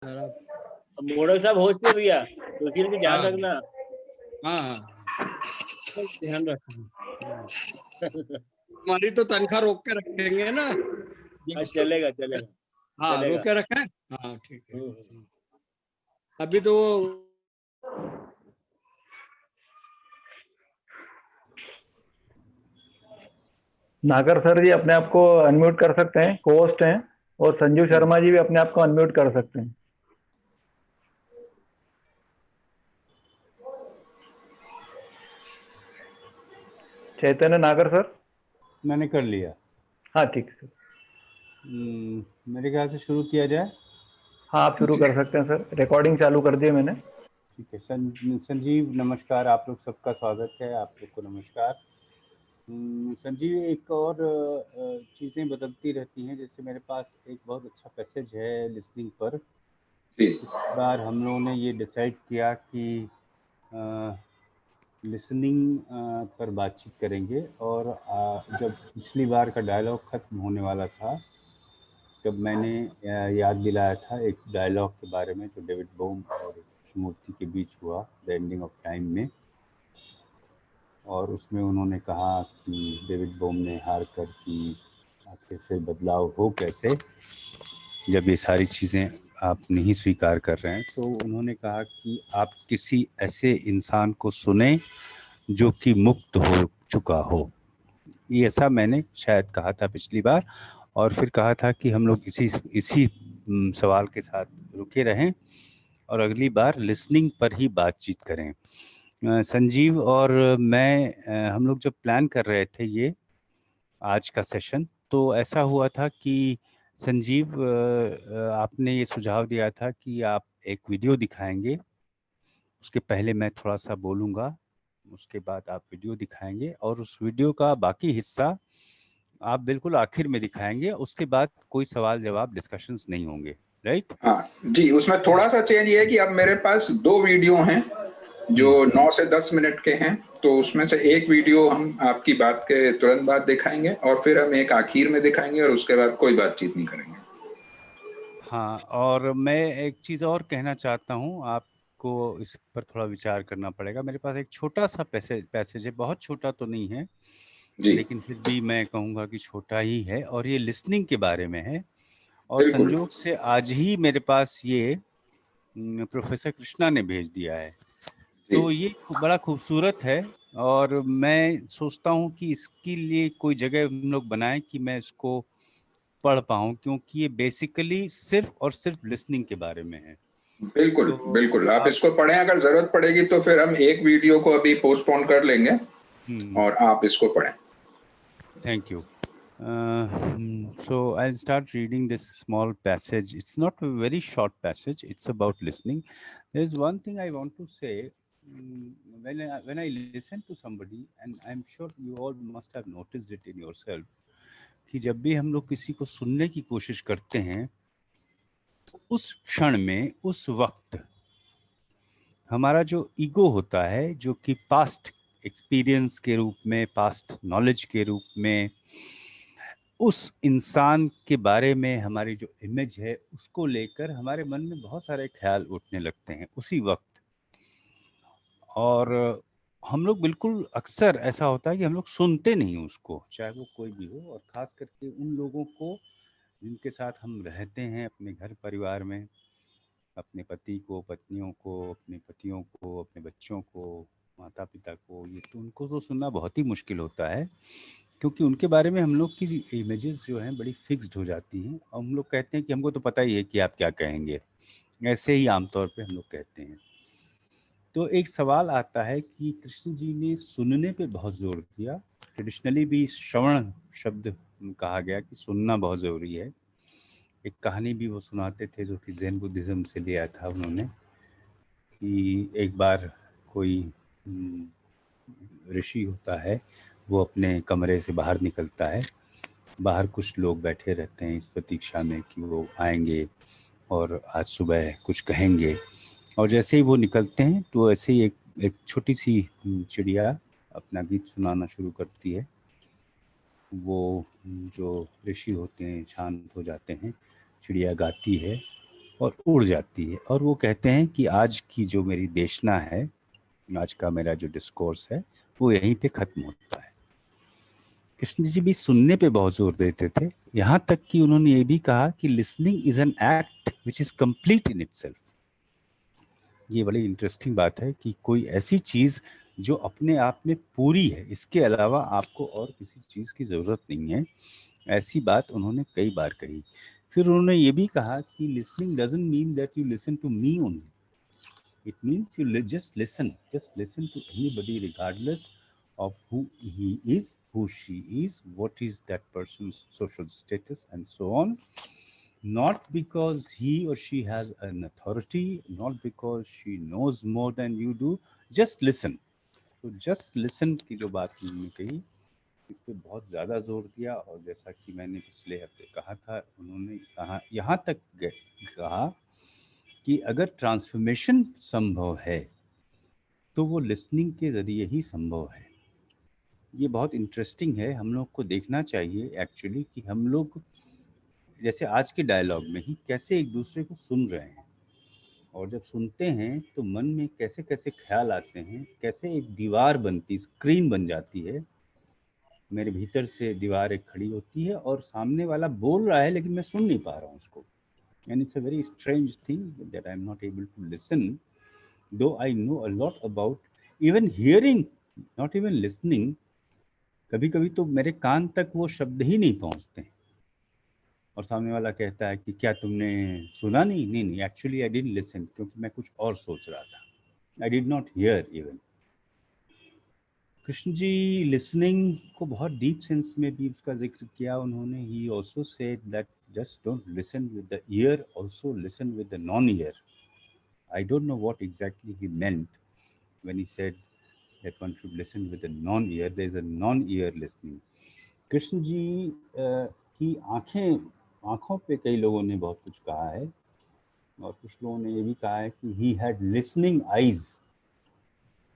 मोड़क साहब होश पे भैया, तो इसलिए भी ध्यान हाँ रखना। हाँ, ध्यान रखना। हमारी तो तनख्वाह रोक के रखेंगे ना। चलेगा चलेगा हाँ, चलेगा। रोक के रखें। हाँ ठीक है। हम्म। अभी तो नागर सर जी अपने आप को अनम्यूट कर सकते हैं, होस्ट हैं, और संजीव शर्मा जी भी अपने आप को अनम्यूट कर सकते हैं। चैतन्य नागर सर। मैंने कर लिया। हाँ ठीक है सर। मेरे ख्याल से शुरू किया जाए। हाँ आप शुरू कर सकते हैं सर, रिकॉर्डिंग चालू कर दी है मैंने। ठीक है। संजीव नमस्कार, आप लोग सबका स्वागत है। आप लोग को नमस्कार। संजीव, एक और चीज़ें बदलती रहती हैं। जैसे मेरे पास एक बहुत अच्छा पैसेज है लिसनिंग पर। इस बार हम लोगों ने ये डिसाइड किया कि लिसनिंग पर बातचीत करेंगे। और जब पिछली बार का डायलॉग ख़त्म होने वाला था, तब मैंने याद दिलाया था एक डायलॉग के बारे में जो डेविड बोम और कृष्णमूर्ति के बीच हुआ द एंडिंग ऑफ टाइम में। और उसमें उन्होंने कहा कि डेविड बोम ने हार कर कि आखिर फिर बदलाव हो कैसे, जब ये सारी चीज़ें आप नहीं स्वीकार कर रहे हैं। तो उन्होंने कहा कि आप किसी ऐसे इंसान को सुने जो कि मुक्त हो चुका हो। ये ऐसा मैंने शायद कहा था पिछली बार, और फिर कहा था कि हम लोग इसी सवाल के साथ रुके रहें और अगली बार लिसनिंग पर ही बातचीत करें। संजीव और मैं हम लोग जब प्लान कर रहे थे ये आज का सेशन, तो ऐसा हुआ था कि संजीव आपने ये सुझाव दिया था कि आप एक वीडियो दिखाएंगे, उसके पहले मैं थोड़ा सा बोलूँगा, उसके बाद आप वीडियो दिखाएंगे, और उस वीडियो का बाकी हिस्सा आप बिल्कुल आखिर में दिखाएंगे। उसके बाद कोई सवाल जवाब डिस्कशंस नहीं होंगे, राइट? हाँ जी, उसमें थोड़ा सा चेंज ये है कि अब मेरे पास 2 वीडियो हैं जो 9 से 10 मिनट के हैं। तो उसमें से एक वीडियो हम आपकी बात के तुरंत बाद दिखाएंगे और फिर हम एक आखिर में दिखाएंगे और उसके बाद कोई बातचीत नहीं करेंगे। हाँ, और मैं एक चीज़ और कहना चाहता हूँ, आपको इस पर थोड़ा विचार करना पड़ेगा। मेरे पास एक छोटा सा पैसेज है, बहुत छोटा तो नहीं है, लेकिन फिर भी मैं कहूँगा कि छोटा ही है, और ये लिसनिंग के बारे में है। और संजोग से आज ही मेरे पास ये प्रोफेसर कृष्णा ने भेज दिया है। तो ये बड़ा खूबसूरत है, और मैं सोचता हूँ कि इसके लिए कोई जगह हम लोग बनाएं कि मैं इसको पढ़ पाऊँ, क्योंकि ये बेसिकली सिर्फ और सिर्फ लिसनिंग के बारे में है। बिल्कुल, तो बिल्कुल आप इसको पढ़ें। अगर जरूरत पड़ेगी तो फिर हम एक वीडियो को अभी पोस्टपोन कर लेंगे और आप इसको पढ़ें। Thank you. So I'll start reading this small passage. It's not a very short passage. It's about listening. There's one thing I want to say. When I listen to somebody, and I'm sure you all must have noticed it in yourself, कि जब भी हम लोग किसी को सुनने की कोशिश करते हैं, तो उस क्षण में, उस वक्त हमारा जो ईगो होता है, जो कि पास्ट एक्सपीरियंस के रूप में, पास्ट नॉलेज के रूप में, उस इंसान के बारे में हमारी जो इमेज है उसको लेकर हमारे मन में बहुत सारे ख्याल उठने लगते हैं उसी वक्त। और हम लोग बिल्कुल अक्सर ऐसा होता है कि हम लोग सुनते नहीं उसको, चाहे वो कोई भी हो, और ख़ास करके उन लोगों को जिनके साथ हम रहते हैं अपने घर परिवार में, अपने पति को, पत्नियों को, अपने पतियों को, अपने बच्चों को, माता पिता को। ये तो उनको तो सुनना बहुत ही मुश्किल होता है, क्योंकि उनके बारे में हम लोग की इमेजेस जो हैं बड़ी फिक्स्ड हो जाती हैं, और हम लोग कहते हैं कि हमको तो पता ही है कि आप क्या कहेंगे, ऐसे ही आमतौर पे हम लोग कहते हैं। तो एक सवाल आता है कि कृष्ण जी ने सुनने पे बहुत जोर दिया। ट्रेडिशनली भी श्रवण शब्द कहा गया कि सुनना बहुत ज़रूरी है। एक कहानी भी वो सुनाते थे जो कि जैन बुद्धिज़्म से लिया था उन्होंने, कि एक बार कोई ऋषि होता है, वो अपने कमरे से बाहर निकलता है। बाहर कुछ लोग बैठे रहते हैं इस प्रतीक्षा में कि वो आएंगे और आज सुबह कुछ कहेंगे। और जैसे ही वो निकलते हैं तो ऐसे ही एक छोटी सी चिड़िया अपना गीत सुनाना शुरू करती है। वो जो ऋषि होते हैं शांत हो जाते हैं, चिड़िया गाती है और उड़ जाती है, और वो कहते हैं कि आज की जो मेरी देशना है, आज का मेरा जो डिस्कोर्स है, वो यहीं पे खत्म होता है। कृष्ण जी भी सुनने पे बहुत जोर देते थे, यहाँ तक कि उन्होंने ये भी कहा कि listening is an act which is complete in itself. ये बड़ी इंटरेस्टिंग बात है कि कोई ऐसी चीज जो अपने आप में पूरी है, इसके अलावा आपको और किसी चीज की जरूरत नहीं है, ऐसी बात उन्होंने कई बार कही। फिर उन्होंने ये भी कहा कि listening doesn't mean that you listen to me only, it means you just listen to anybody regardless of who he is, who she is, what is that person's social status, and so on. Not because he or she has an authority, not because she knows more than you do, just listen. तो just listen की जो बात उन्होंने कही, इस पे बहुत ज़्यादा जोर दिया। और जैसा कि मैंने पिछले हफ्ते कहा था, उन्होंने कहा, यहाँ तक कहा कि अगर ट्रांसफॉर्मेशन संभव है तो वो लिसनिंग के ज़रिए ही संभव है। ये बहुत इंटरेस्टिंग है, हम लोग को देखना चाहिए एक्चुअली कि हम लोग जैसे आज के डायलॉग में ही कैसे एक दूसरे को सुन रहे हैं, और जब सुनते हैं तो मन में कैसे कैसे ख्याल आते हैं, कैसे एक दीवार बनती, स्क्रीन बन जाती है, मेरे भीतर से दीवार एक खड़ी होती है और सामने वाला बोल रहा है लेकिन मैं सुन नहीं पा रहा हूँ उसको। And it's a very strange thing that I am not able to listen, though I know a lot about even hearing, not even listening. कभी कभी तो मेरे कान तक वो शब्द ही नहीं पहुंचते हैं, और सामने वाला कहता है कि क्या तुमने सुना नहीं? नहीं, एक्चुअली आई डिडंट लिसन, क्योंकि मैं कुछ और सोच रहा था, I did not hear even. Krishna ji listening को बहुत डीप सेंस में भी उसका जिक्र किया उन्होंने। He also said that just don't listen with the year, also listen with the non year. I don't know what exactly he meant when he said that one should listen with a non-ear. There is a non-ear listening. Krishna ji की आंखों पे कई लोगों ने बहुत कुछ कहा है, और कुछ लोगों ने ये भी कहा है कि he had listening eyes,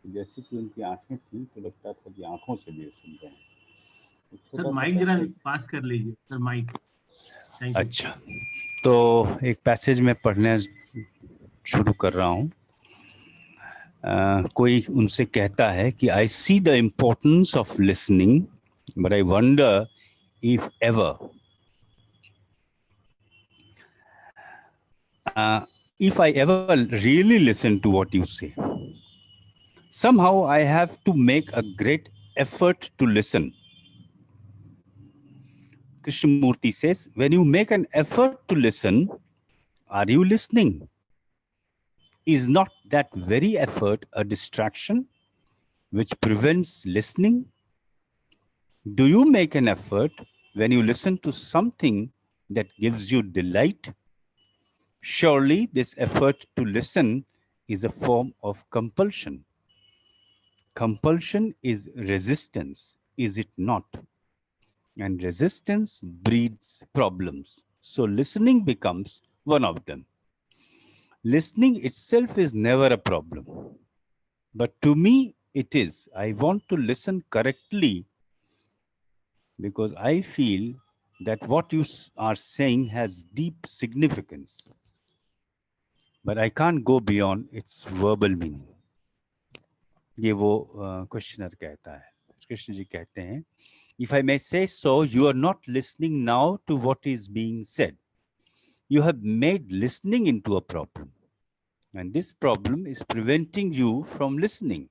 जैसे कि उनकी आंखें थी तो लगता था कि आंखों से भी सुन रहे हैं। सर माइक जरा पास कर लीजिए सर, माइक। अच्छा, तो एक पैसेज में पढ़ने शुरू कर रहा हूँ। कोई उनसे कहता है कि I see the importance of listening, but I wonder if ever if I ever really listen to what you say. Somehow I have to make a great effort to listen. Krishnamurti says, when you make an effort to listen, are you listening? Is not that very effort a distraction which prevents listening? Do you make an effort when you listen to something that gives you delight? Surely this effort to listen is a form of compulsion. Compulsion is resistance, is it not? And resistance breeds problems. So listening becomes one of them. Listening itself is never a problem. But to me, it is. I want to listen correctly because I feel that what you are saying has deep significance. But I can't go beyond its verbal meaning. ये वो questionnaire कहता है। कृष्ण जी कहते हैं, if I may say so, you are not listening now to what is being said. You have made listening into a problem. And this problem is preventing you from listening.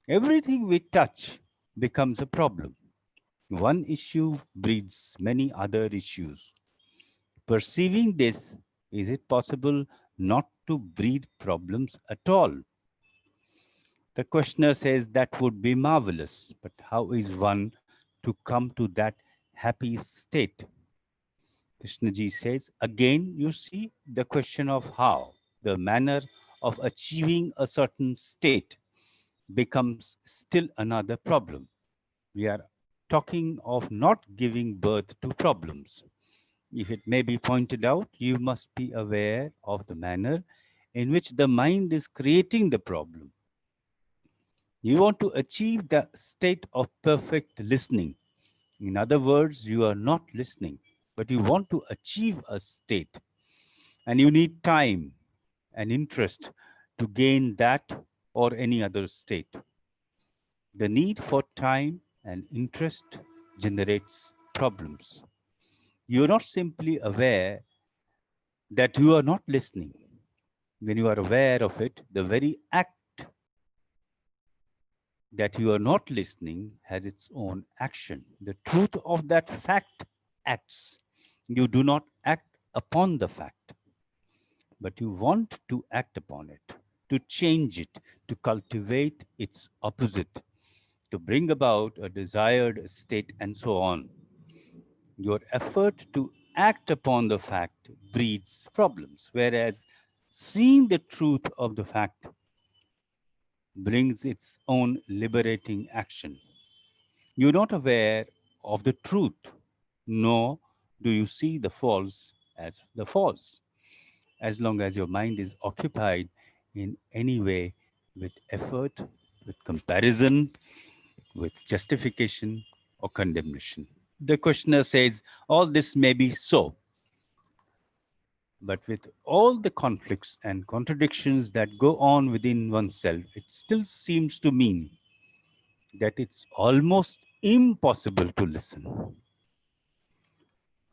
Everything we touch becomes a problem. One issue breeds many other issues. Perceiving this, is it possible not to breed problems at all? The questioner says that would be marvelous, but how is one to come to that happy state? Krishnaji says, again, you see the question of how, the manner of achieving a certain state becomes still another problem. We are talking of not giving birth to problems. If it may be pointed out, you must be aware of the manner in which the mind is creating the problem. You want to achieve the state of perfect listening. In other words, you are not listening, but you want to achieve a state. and you need time and interest to gain that or any other state. The need for time and interest generates problems. You're not simply aware that you are not listening. When you are aware of it, the very act that you are not listening has its own action. The truth of that fact acts. You do not act upon the fact, but you want to act upon it, to change it, to cultivate its opposite, to bring about a desired state, and so on. Your effort to act upon the fact breeds problems, whereas seeing the truth of the fact brings its own liberating action. You're not aware of the truth, nor do you see the false as the false, as long as your mind is occupied in any way with effort, with comparison, with justification or condemnation. The questioner says, all this may be so, but with all the conflicts and contradictions that go on within oneself, it still seems to mean that it's almost impossible to listen.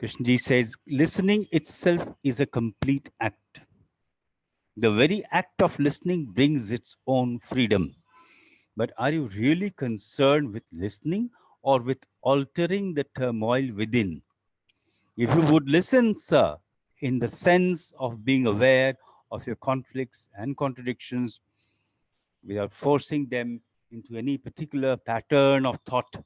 Krishnaji says, listening itself is a complete act. The very act of listening brings its own freedom. But are you really concerned with listening or with altering the turmoil within? If you would listen, sir, in the sense of being aware of your conflicts and contradictions without forcing them into any particular pattern of thought,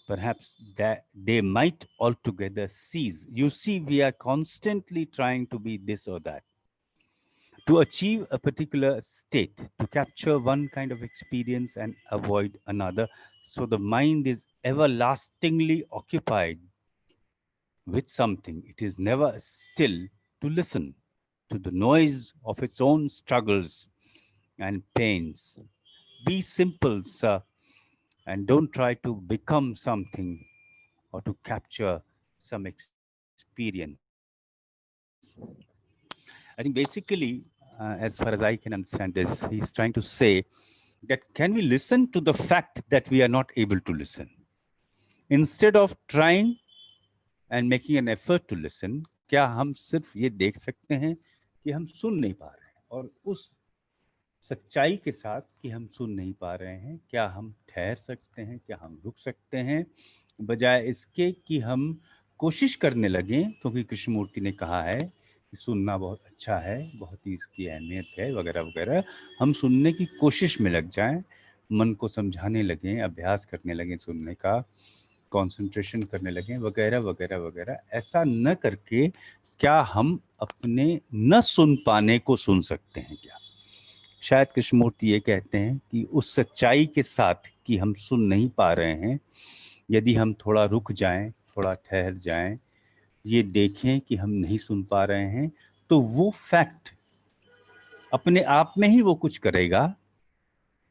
perhaps that they might altogether cease. You see, we are constantly trying to be this or that, to achieve a particular state, to capture one kind of experience and avoid another. So the mind is everlastingly occupied with something. It is never still to listen to the noise of its own struggles and pains. Be simple, sir, and don't try to become something or to capture some experience. I think basically, as far as I can understand this, he's trying to say that can we listen to the fact that we are not able to listen? Instead of trying and making an effort to listen, क्या हम सिर्फ ये देख सकते हैं कि हम सुन नहीं पा रहे हैं, और उस सच्चाई के साथ कि हम सुन नहीं पा रहे हैं, क्या हम ठहर सकते हैं, क्या हम रुक सकते हैं, बजाय इसके कि हम कोशिश करने लगें, क्योंकि कृष्णमूर्ति ने कहा है कि सुनना बहुत अच्छा है, बहुत ही इसकी अहमियत है वगैरह वगैरह, हम सुनने की कोशिश में लग जाएं, मन को समझाने लगें, अभ्यास करने लगें सुनने का, कंसंट्रेशन करने लगें वगैरह वगैरह वगैरह। ऐसा न करके क्या हम अपने न सुन पाने को सुन सकते हैं क्या? शायद कृष्णमूर्ति ये कहते हैं कि उस सच्चाई के साथ कि हम सुन नहीं पा रहे हैं, यदि हम थोड़ा रुक जाएं, थोड़ा ठहर जाएं, ये देखें कि हम नहीं सुन पा रहे हैं, तो वो फैक्ट अपने आप में ही वो कुछ करेगा।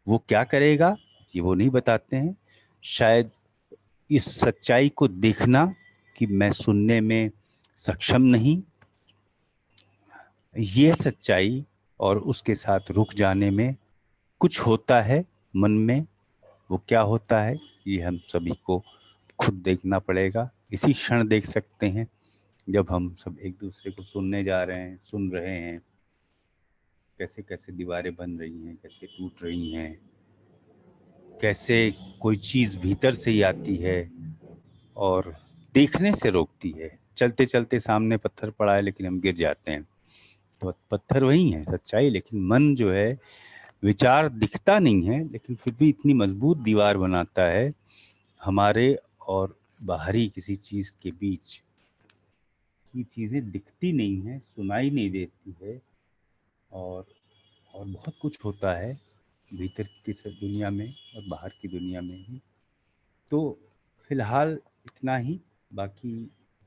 वो क्या करेगा ये वो नहीं बताते हैं। शायद इस सच्चाई को देखना कि मैं सुनने में सक्षम नहीं, ये सच्चाई और उसके साथ रुक जाने में कुछ होता है मन में, वो क्या होता है ये हम सभी को खुद देखना पड़ेगा। इसी क्षण देख सकते हैं जब हम सब एक दूसरे को सुनने जा रहे हैं, सुन रहे हैं, कैसे कैसे दीवारें बन रही हैं, कैसे टूट रही हैं, कैसे कोई चीज़ भीतर से ही आती है और देखने से रोकती है। चलते चलते सामने पत्थर पड़ा है लेकिन हम गिर जाते हैं, तो पत्थर वही है सच्चाई, लेकिन मन जो है, विचार दिखता नहीं है लेकिन फिर भी इतनी मजबूत दीवार बनाता है हमारे और बाहरी किसी चीज़ के बीच की। चीज़ें दिखती नहीं है, सुनाई नहीं देती है, और बहुत कुछ होता है भीतर की दुनिया में और बाहर की दुनिया में भी। तो फिलहाल इतना ही, बाकी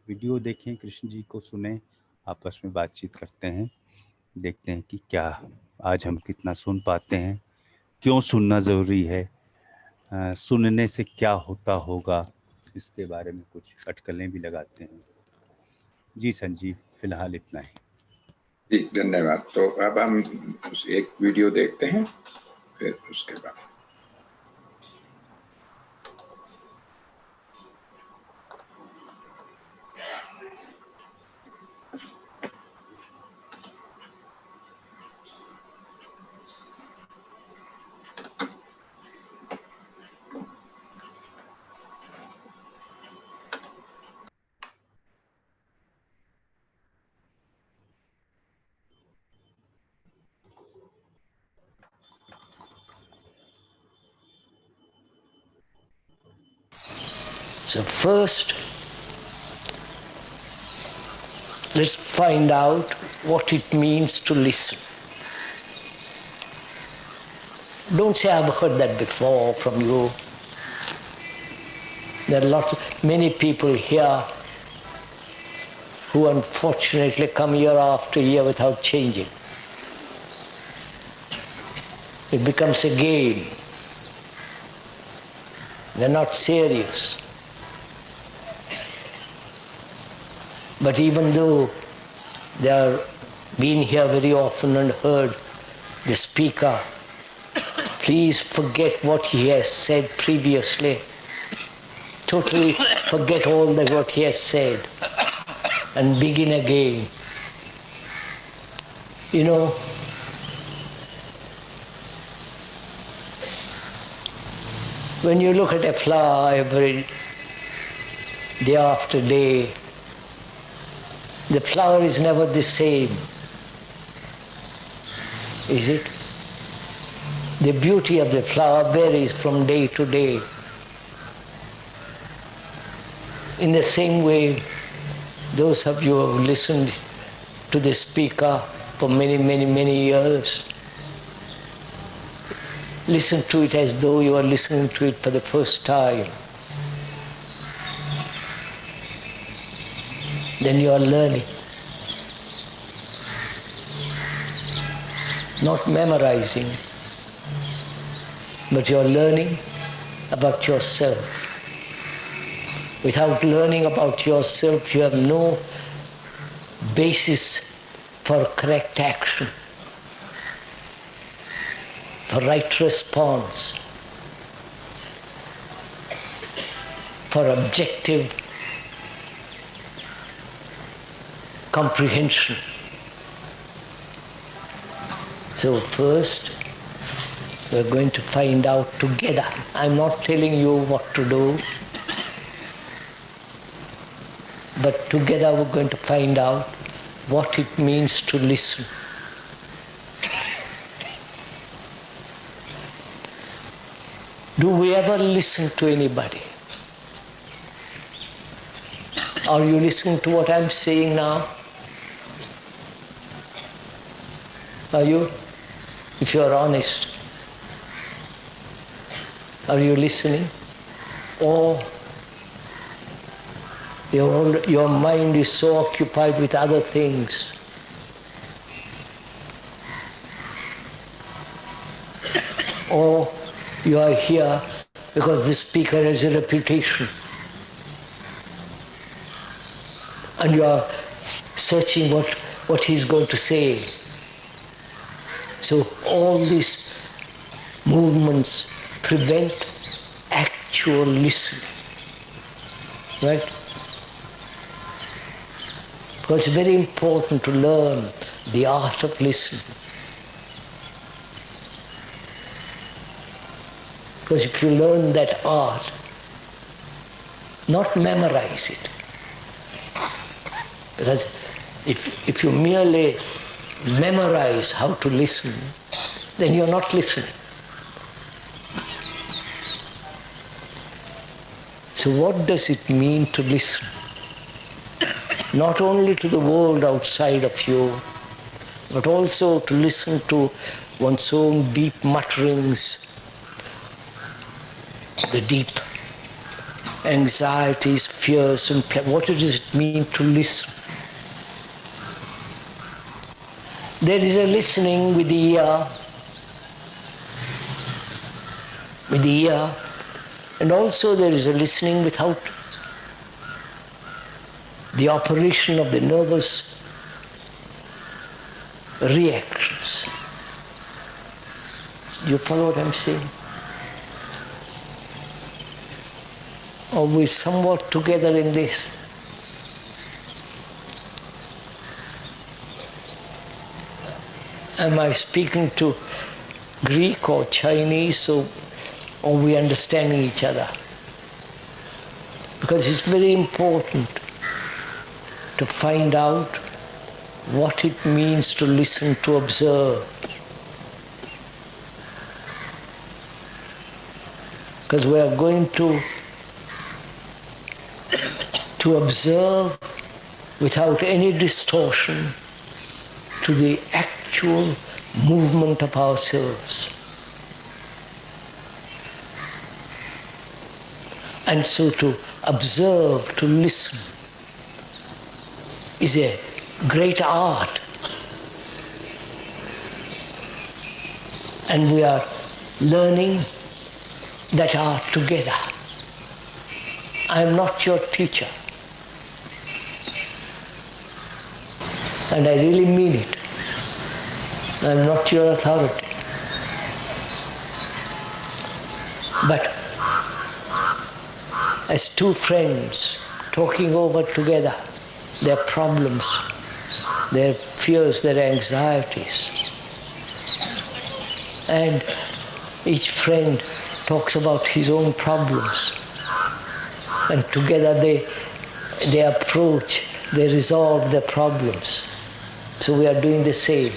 वीडियो देखें, कृष्ण जी को सुने, आपस में बातचीत करते हैं, देखते हैं कि क्या आज हम कितना सुन पाते हैं, क्यों सुनना ज़रूरी है, सुनने से क्या होता होगा, इसके बारे में कुछ अटकलें भी लगाते हैं। जी संजीव, फिलहाल इतना ही। जी धन्यवाद। तो अब हम एक वीडियो देखते हैं, फिर उसके बाद So first, let's find out what it means to listen. Don't say I've heard that before from you. There are many people here who unfortunately come year after year without changing. It becomes a game. They're not serious. But even though they are been here very often and heard the speaker, please forget what he has said previously. Totally forget all that what he has said and begin again. You know, when you look at a flower every day after day, the flower is never the same, is it? The beauty of the flower varies from day to day. In the same way, those of you who have listened to the speaker for many, many, many years, listen to it as though you are listening to it for the first time. Then you are learning. Not memorizing, but you are learning about yourself. Without learning about yourself, you have no basis for correct action, for right response, for objective comprehension. So first, we're going to find out together. I'm not telling you what to do, but together we're going to find out what it means to listen. Do we ever listen to anybody? Are you listening to what I'm saying now? Are you? If you are honest, are you listening? Or your mind is so occupied with other things? Or you are here because the speaker has a reputation and you are searching what he's going to say. So all these movements prevent actual listening, right? Because it's very important to learn the art of listening. Because if you learn that art, not memorize it. Because if you merely memorize how to listen, then you're not listening. So what does it mean to listen? Not only to the world outside of you, but also to listen to one's own deep mutterings, the deep anxieties, fears, and what does it mean to listen? There is a listening with the ear, and also there is a listening without the operation of the nervous reactions. You follow what I'm saying? Are we somewhat together in this? Am I speaking to Greek or Chinese, or are we understanding each other? Because it's very important to find out what it means to listen, to observe. Because we are going to observe without any distortion to the actual movement of ourselves. And so to observe, to listen, is a great art. And we are learning that art together. I am not your teacher. And I really mean it. I am not your authority. But as two friends talking over together their problems, their fears, their anxieties, and each friend talks about his own problems, and together they approach, they resolve their problems. So we are doing the same.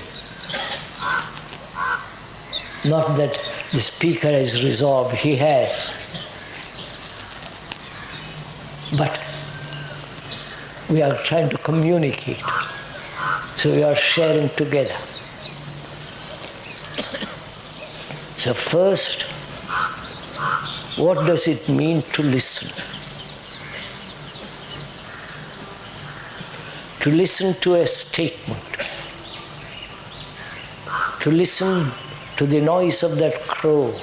Not that the speaker has resolved, he has. But we are trying to communicate. So we are sharing together. So first, what does it mean to listen? To listen to a statement, to listen to the noise of that crow,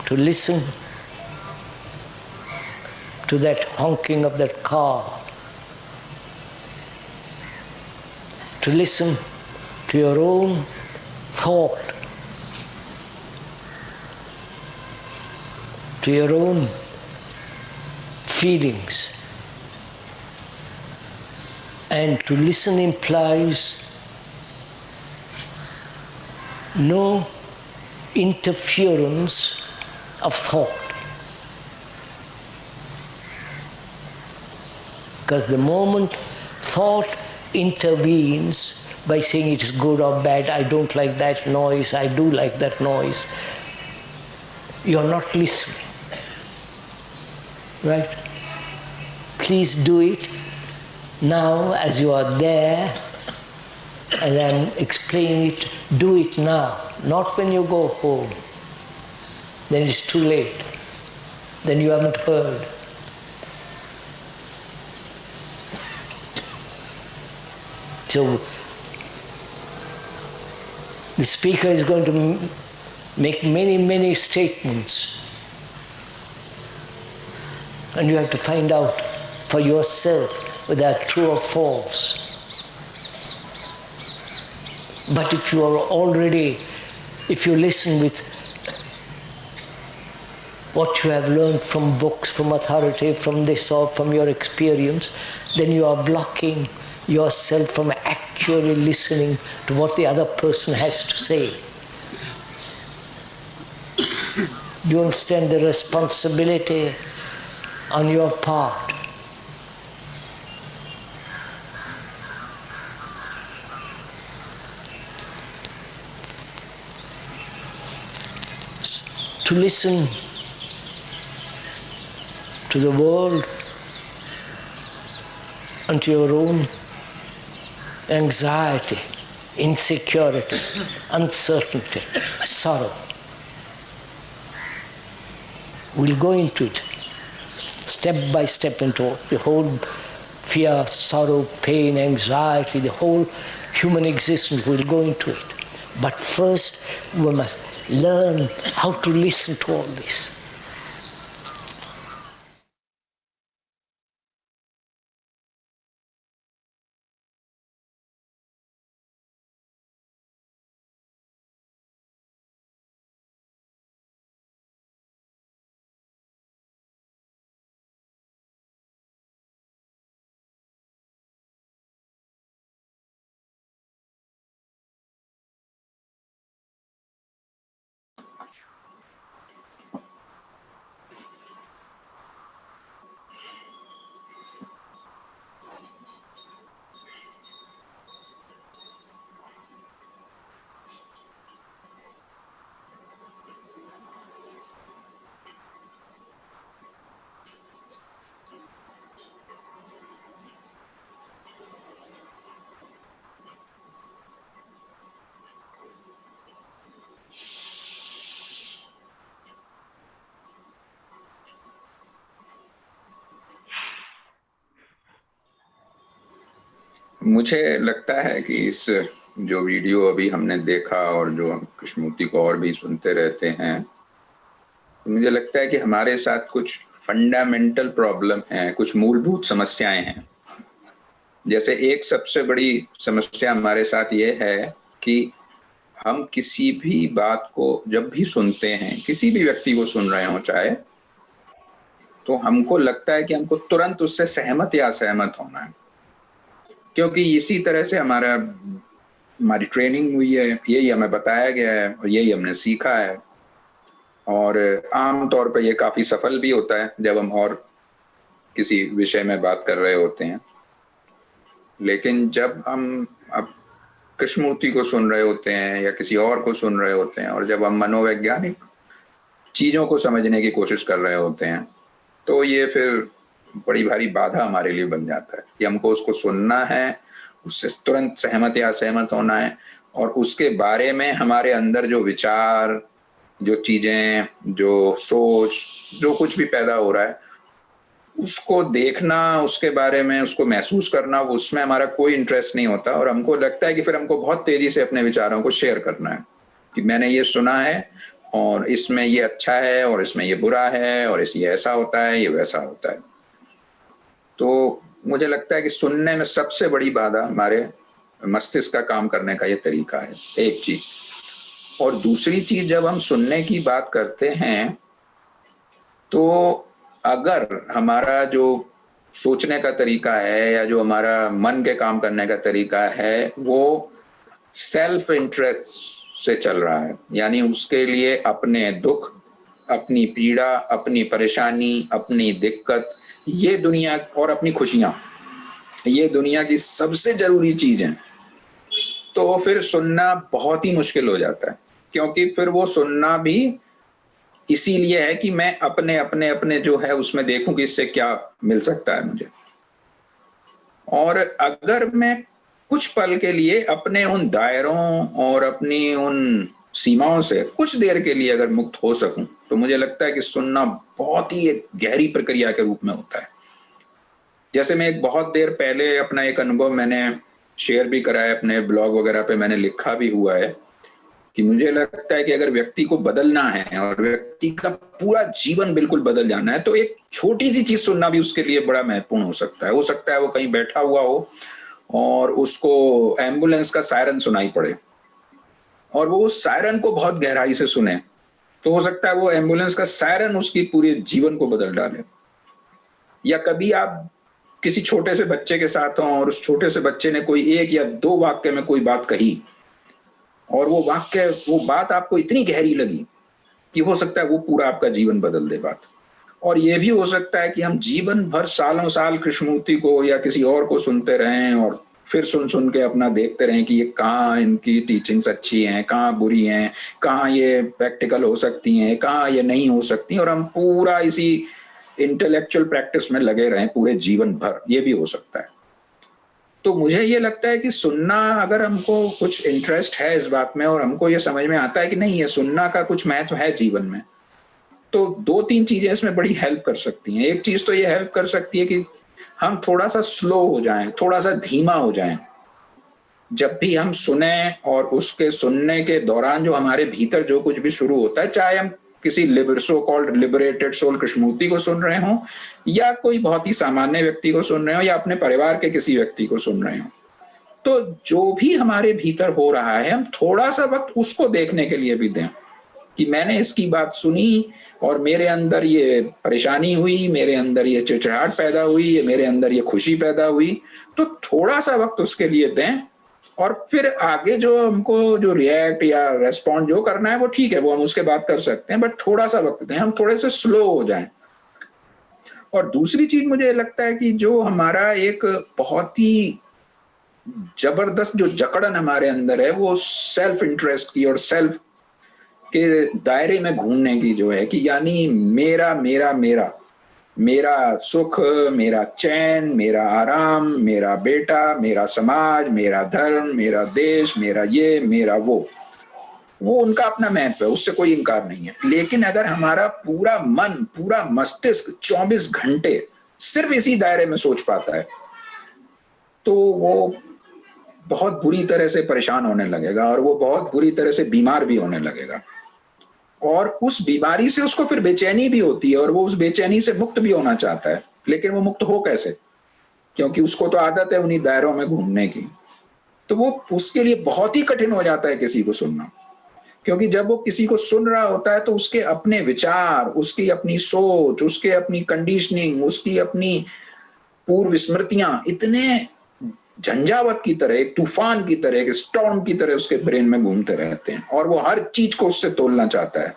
to listen to that honking of that car, to listen to your own thought, to your own feelings. And to listen implies no interference of thought. Because the moment thought intervenes by saying it is good or bad, I don't like that noise, I do like that noise, you are not listening. Right? Please do it now as you are there, and I'm explaining it. Do it now, not when you go home. Then it's too late. Then you haven't heard. So the speaker is going to make many, many statements. And you have to find out for yourself whether they are true or false. But if you are already, if you listen with what you have learned from books, from authority, from this or from your experience, then you are blocking yourself from actually listening to what the other person has to say. Do you understand the responsibility on your part? To listen to the world and to your own anxiety, insecurity, uncertainty, sorrow. We'll go into it, step by step, into the whole fear, sorrow, pain, anxiety, the whole human existence. We'll go into it. But first, we must learn how to listen to all this. मुझे लगता है कि इस जो video अभी हमने देखा और जो हम कृष्णमूर्ति को और भी सुनते रहते हैं, तो मुझे लगता है कि हमारे साथ कुछ फंडामेंटल प्रॉब्लम है, कुछ मूलभूत समस्याएं हैं। जैसे एक सबसे बड़ी समस्या हमारे साथ ये है कि हम किसी भी बात को जब भी सुनते हैं, किसी भी व्यक्ति को सुन रहे हो चाहे, तो हमको लगता है कि हमको तुरंत उससे सहमत या असहमत होना है, क्योंकि इसी तरह से हमारी ट्रेनिंग हुई है, यही हमें बताया गया है और यही हमने सीखा है। और आमतौर पर यह काफी सफल भी होता है जब हम और किसी विषय में बात कर रहे होते हैं। लेकिन जब हम अब कृष्णमूर्ति को सुन रहे होते हैं या किसी और को सुन रहे होते हैं, और जब हम मनोवैज्ञानिक चीजों को समझने की कोशिश कर रहे होते हैं, तो ये फिर बड़ी भारी बाधा हमारे लिए बन जाता है कि हमको उसको सुनना है, उससे तुरंत सहमत या असहमत होना है, और उसके बारे में हमारे अंदर जो विचार, जो चीजें, जो सोच, जो कुछ भी पैदा हो रहा है, उसको देखना, उसके बारे में उसको महसूस करना, उसमें हमारा कोई इंटरेस्ट नहीं होता। और हमको लगता है कि फिर हमको बहुत तेजी से अपने विचारों को शेयर करना है कि मैंने ये सुना है और इसमें ये अच्छा है और इसमें ये बुरा है और ये ऐसा होता है, ये वैसा होता है। तो मुझे लगता है कि सुनने में सबसे बड़ी बाधा हमारे मस्तिष्क का काम करने का ये तरीका है, एक चीज। और दूसरी चीज, जब हम सुनने की बात करते हैं तो अगर हमारा जो सोचने का तरीका है या जो हमारा मन के काम करने का तरीका है वो सेल्फ इंटरेस्ट से चल रहा है, यानी उसके लिए अपने दुख, अपनी पीड़ा, अपनी परेशानी, अपनी दिक्कत, ये दुनिया और अपनी खुशियां, ये दुनिया की सबसे जरूरी चीज है, तो फिर सुनना बहुत ही मुश्किल हो जाता है। क्योंकि फिर वो सुनना भी इसीलिए है कि मैं अपने अपने अपने जो है उसमें देखूं कि इससे क्या मिल सकता है मुझे। और अगर मैं कुछ पल के लिए अपने उन दायरों और अपनी उन सीमाओं से कुछ देर के लिए अगर मुक्त हो सकूं, तो मुझे लगता है कि सुनना बहुत ही एक गहरी प्रक्रिया के रूप में होता है। जैसे मैं एक बहुत देर पहले अपना एक अनुभव मैंने शेयर भी करा है, अपने ब्लॉग वगैरह पे मैंने लिखा भी हुआ है कि मुझे लगता है कि अगर व्यक्ति को बदलना है और व्यक्ति का पूरा जीवन बिल्कुल बदल जाना है, तो एक छोटी सी चीज सुनना भी उसके लिए बड़ा महत्वपूर्ण हो सकता है। हो सकता है वो कहीं बैठा हुआ हो और उसको एम्बुलेंस का सायरन सुनाई पड़े और वो उस सायरन को बहुत गहराई से सुने, तो हो सकता है वो एम्बुलेंस का सायरन उसकी पूरे जीवन को बदल डाले। या कभी आप किसी छोटे से बच्चे के साथ हों और उस छोटे से बच्चे ने कोई एक या दो वाक्य में कोई बात कही और वो बात आपको इतनी गहरी लगी कि हो सकता है वो पूरा आपका जीवन बदल दे बात। और ये भी हो सकता है कि हम जीवन भर सालों साल कृष्णमूर्ति को या किसी और को सुनते रहें और फिर सुन के अपना देखते रहें कि ये कहाँ इनकी टीचिंग्स अच्छी हैं, कहाँ बुरी हैं, कहाँ ये प्रैक्टिकल हो सकती हैं, कहाँ ये नहीं हो सकती, और हम पूरा इसी इंटेलेक्चुअल प्रैक्टिस में लगे रहें पूरे जीवन भर। ये भी हो सकता है। तो मुझे ये लगता है कि सुनना, अगर हमको कुछ इंटरेस्ट है इस बात में और हमको ये समझ में आता है कि नहीं, ये सुनना का कुछ महत्व है जीवन में, तो दो तीन चीजें इसमें बड़ी हेल्प कर सकती हैं। एक चीज तो ये हेल्प कर सकती है कि हम थोड़ा सा स्लो हो जाएं, थोड़ा सा धीमा हो जाएं जब भी हम सुने, और उसके सुनने के दौरान जो हमारे भीतर जो कुछ भी शुरू होता है, चाहे हम किसी so called liberated soul Krishnamurti को सुन रहे हों या कोई बहुत ही सामान्य व्यक्ति को सुन रहे हो या अपने परिवार के किसी व्यक्ति को सुन रहे हो, तो जो भी हमारे भीतर हो रहा है हम थोड़ा सा वक्त उसको देखने के लिए भी दें कि मैंने इसकी बात सुनी और मेरे अंदर ये परेशानी हुई, मेरे अंदर ये चिड़चिड़ाहट पैदा हुई, मेरे अंदर ये खुशी पैदा हुई, तो थोड़ा सा वक्त उसके लिए दें। और फिर आगे जो हमको जो रिएक्ट या रेस्पॉन्ड जो करना है वो ठीक है, वो हम उसके बाद कर सकते हैं, बट थोड़ा सा वक्त दें, हम थोड़े से स्लो हो जाएं। और दूसरी चीज मुझे लगता है कि जो हमारा एक बहुत ही जबरदस्त जो जकड़न हमारे अंदर है, वो सेल्फ इंटरेस्ट की और सेल्फ के दायरे में घूमने की जो है कि यानी मेरा मेरा मेरा मेरा सुख, मेरा चैन, मेरा आराम, मेरा बेटा, मेरा समाज, मेरा धर्म, मेरा देश, मेरा ये, मेरा वो उनका अपना महत्व है, उससे कोई इनकार नहीं है। लेकिन अगर हमारा पूरा मन, पूरा मस्तिष्क 24 घंटे सिर्फ इसी दायरे में सोच पाता है, तो वो बहुत बुरी तरह से परेशान होने लगेगा और वो बहुत बुरी तरह से बीमार भी होने लगेगा, और उस बीमारी से उसको फिर बेचैनी भी होती है और वो उस बेचैनी से मुक्त भी होना चाहता है, लेकिन वो मुक्त हो कैसे, क्योंकि उसको तो आदत है उन्हीं दायरों में घूमने की। तो वो उसके लिए बहुत ही कठिन हो जाता है किसी को सुनना, क्योंकि जब वो किसी को सुन रहा होता है तो उसके अपने विचार, उसकी अपनी सोच, उसके अपनी कंडीशनिंग, उसकी अपनी पूर्व स्मृतियां इतने झंझावत की तरह, एक तूफान की तरह, एक स्टॉर्म की तरह उसके ब्रेन में घूमते रहते हैं और वो हर चीज को उससे तोलना चाहता है।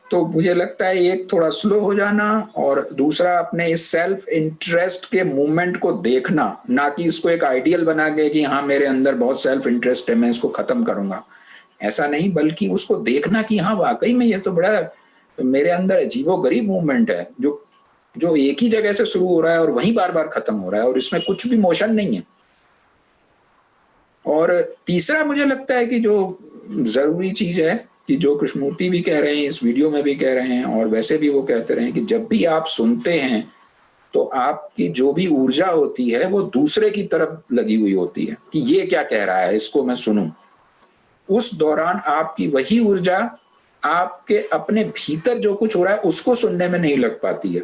तो मुझे लगता है एक थोड़ा स्लो हो जाना और दूसरा अपने इस सेल्फ इंटरेस्ट के मूवमेंट को देखना, ना कि इसको एक आइडियल बना के कि हाँ मेरे अंदर बहुत सेल्फ इंटरेस्ट है मैं इसको खत्म करूंगा, ऐसा नहीं, बल्कि उसको देखना कि हाँ वाकई में ये तो बड़ा मेरे अंदर अजीबोगरीब मूवमेंट है जो जो एक ही जगह से शुरू हो रहा है और वहीं बार बार खत्म हो रहा है और इसमें कुछ भी मोशन नहीं है। और तीसरा मुझे लगता है कि जो जरूरी चीज है कि जो कृष्णमूर्ति भी कह रहे हैं, इस वीडियो में भी कह रहे हैं और वैसे भी वो कहते रहे हैं कि जब भी आप सुनते हैं तो आपकी जो भी ऊर्जा होती है वो दूसरे की तरफ लगी हुई होती है कि ये क्या कह रहा है इसको मैं सुनूं। उस दौरान आपकी वही ऊर्जा आपके अपने भीतर जो कुछ हो रहा है उसको सुनने में नहीं लग पाती है।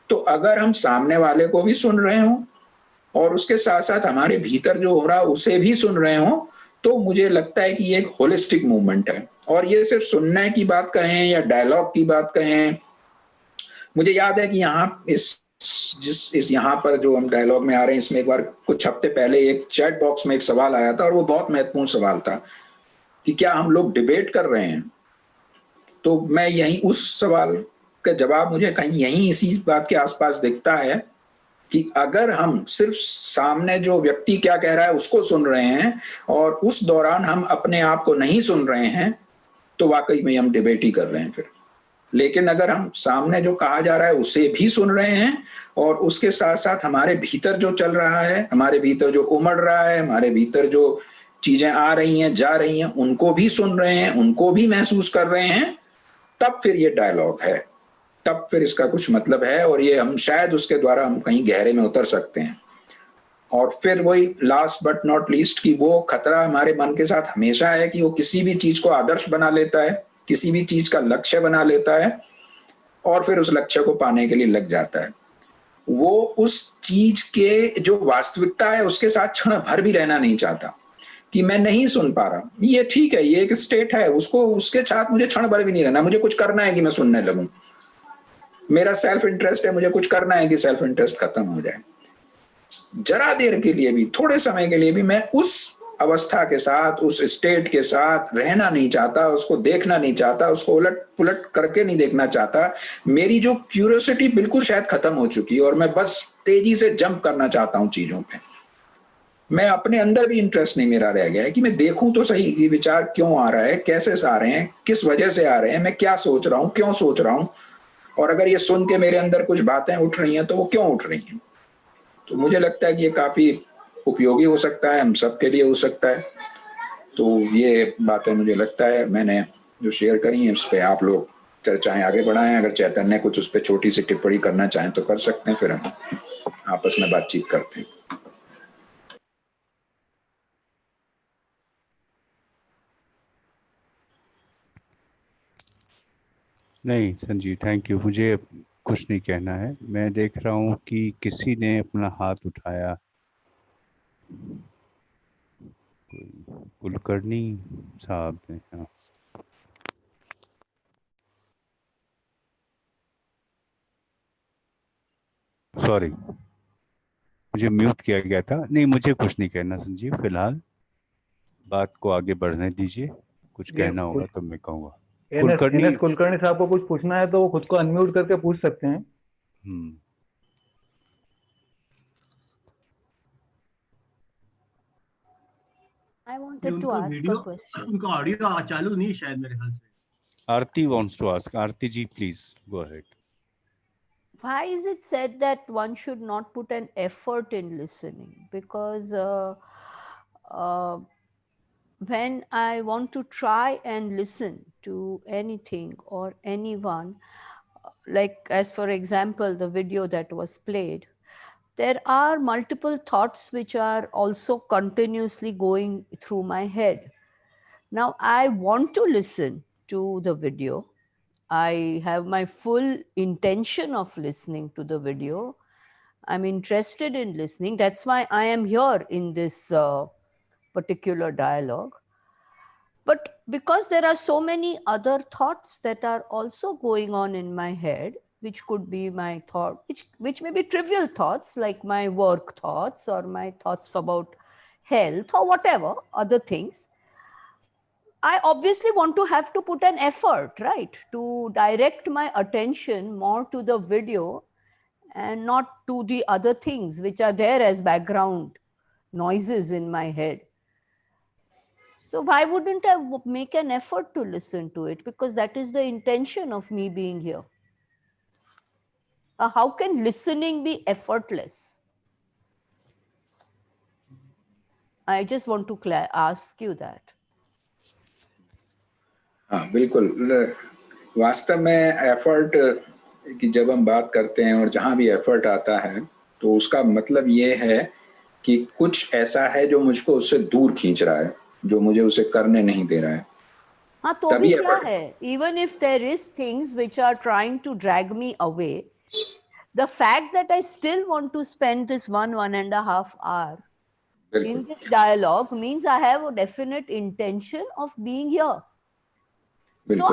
तो अगर हम सामने वाले को भी सुन रहे हो और उसके साथ साथ हमारे भीतर जो हो रहा है उसे भी सुन रहे हो, तो मुझे लगता है कि ये एक होलिस्टिक मूवमेंट है। और ये सिर्फ सुनने की बात कहें या डायलॉग की बात कहें, मुझे याद है कि इस यहाँ पर जो हम डायलॉग में आ रहे हैं इसमें एक बार कुछ हफ्ते पहले एक चैट बॉक्स में एक सवाल आया था और वो बहुत महत्वपूर्ण सवाल था कि क्या हम लोग डिबेट कर रहे हैं। तो मैं यही उस सवाल का जवाब मुझे कहीं यही इसी बात के आसपास दिखता है कि अगर हम सिर्फ सामने जो व्यक्ति क्या कह रहा है उसको सुन रहे हैं और उस दौरान हम अपने आप को नहीं सुन रहे हैं तो वाकई में हम डिबेट ही कर रहे हैं फिर। लेकिन अगर हम सामने जो कहा जा रहा है उसे भी सुन रहे हैं और उसके साथ साथ हमारे भीतर जो चल रहा है, हमारे भीतर जो उमड़ रहा है, हमारे भीतर जो चीजें आ रही हैं जा रही हैं उनको भी सुन रहे हैं, उनको भी महसूस कर रहे हैं, तब फिर ये डायलॉग है, तब फिर इसका कुछ मतलब है और ये हम शायद उसके द्वारा हम कहीं गहरे में उतर सकते हैं। और फिर वही लास्ट बट नॉट लीस्ट कि वो खतरा हमारे मन के साथ हमेशा है कि वो किसी भी चीज को आदर्श बना लेता है, किसी भी चीज का लक्ष्य बना लेता है और फिर उस लक्ष्य को पाने के लिए लग जाता है। वो उस चीज के जो वास्तविकता है उसके साथ क्षण भर भी रहना नहीं चाहता कि मैं नहीं सुन पा रहा, ये ठीक है, ये एक स्टेट है, उसको उसके साथ मुझे क्षण भर भी नहीं रहना, मुझे कुछ करना है कि मैं सुनने लगूं, मेरा सेल्फ इंटरेस्ट है, मुझे कुछ करना है कि सेल्फ इंटरेस्ट खत्म हो जाए। जरा देर के लिए भी, थोड़े समय के लिए भी मैं उस अवस्था के साथ, उस स्टेट के साथ रहना नहीं चाहता, उसको देखना नहीं चाहता, उसको उलट पुलट करके नहीं देखना चाहता। मेरी जो क्यूरियोसिटी बिल्कुल शायद खत्म हो चुकी है और मैं बस तेजी से जंप करना चाहता हूं चीजों पे। मैं अपने अंदर भी इंटरेस्ट नहीं मेरा रह गया है कि मैं देखूं तो सही ये विचार क्यों आ रहा है, कैसे आ रहे हैं, किस वजह से आ रहे हैं, मैं क्या सोच रहा हूं, क्यों सोच रहा हूं, और अगर ये सुन के मेरे अंदर कुछ बातें उठ रही हैं तो वो क्यों उठ रही हैं। तो मुझे लगता है कि ये काफी उपयोगी हो सकता है, हम सबके लिए हो सकता है। तो ये बातें मुझे लगता है मैंने जो शेयर करी हैं उस पर आप लोग चर्चाएं आगे बढ़ाएं। अगर चैतन्य कुछ उस पर छोटी सी टिप्पणी करना चाहें तो कर सकते हैं, फिर हम आपस में बातचीत करते हैं। नहीं संजीव, थैंक यू, मुझे कुछ नहीं कहना है। मैं देख रहा हूँ कि किसी ने अपना हाथ उठाया, कुलकर्णी साहब ने। हाँ, सॉरी, मुझे म्यूट किया गया था। नहीं, मुझे कुछ नहीं कहना संजीव, फिलहाल बात को आगे बढ़ने दीजिए। कुछ ये कहना होगा तो मैं कहूँगा। एनएस कुलकर्णी, कुलकर्णी साहब को कुछ पूछना है तो वो खुद को अनम्यूट करके पूछ सकते हैं। I wanted to उनको ask a वीडियो, question. उनका ऑडियो चालू नहीं शायद मेरे ख्याल से। आरती wants to ask. Aarti ji, please go ahead. Why is it said that one should not put an effort in listening? Because when I want to try and listen to anything or anyone, like as for example, the video that was played, there are multiple thoughts which are also continuously going through my head. Now, I want to listen to the video. I have my full intention of listening to the video. I'm interested in listening. That's why I am here in this particular dialogue. But because there are so many other thoughts that are also going on in my head, which could be my thought, which may be trivial thoughts like my work thoughts or my thoughts about health or whatever other things, I obviously want to have to put an effort, right, to direct my attention more to the video and not to the other things which are there as background noises in my head. So why wouldn't I make an effort to listen to it? Because that is the intention of me being here. How can listening be effortless? I just want to ask you that. हाँ बिल्कुल, वास्तव में effort की जब हम बात करते हैं और जहाँ भी एफर्ट आता है तो उसका मतलब ये है कि कुछ ऐसा है जो मुझको उससे दूर खींच रहा है, जो मुझे उसे करने नहीं दे रहा है. हाँ तो भी क्या है, even if there is things which are trying to drag me away, the fact that I still want to spend this 1.5 hour in this dialogue means I have a definite intention of being here. So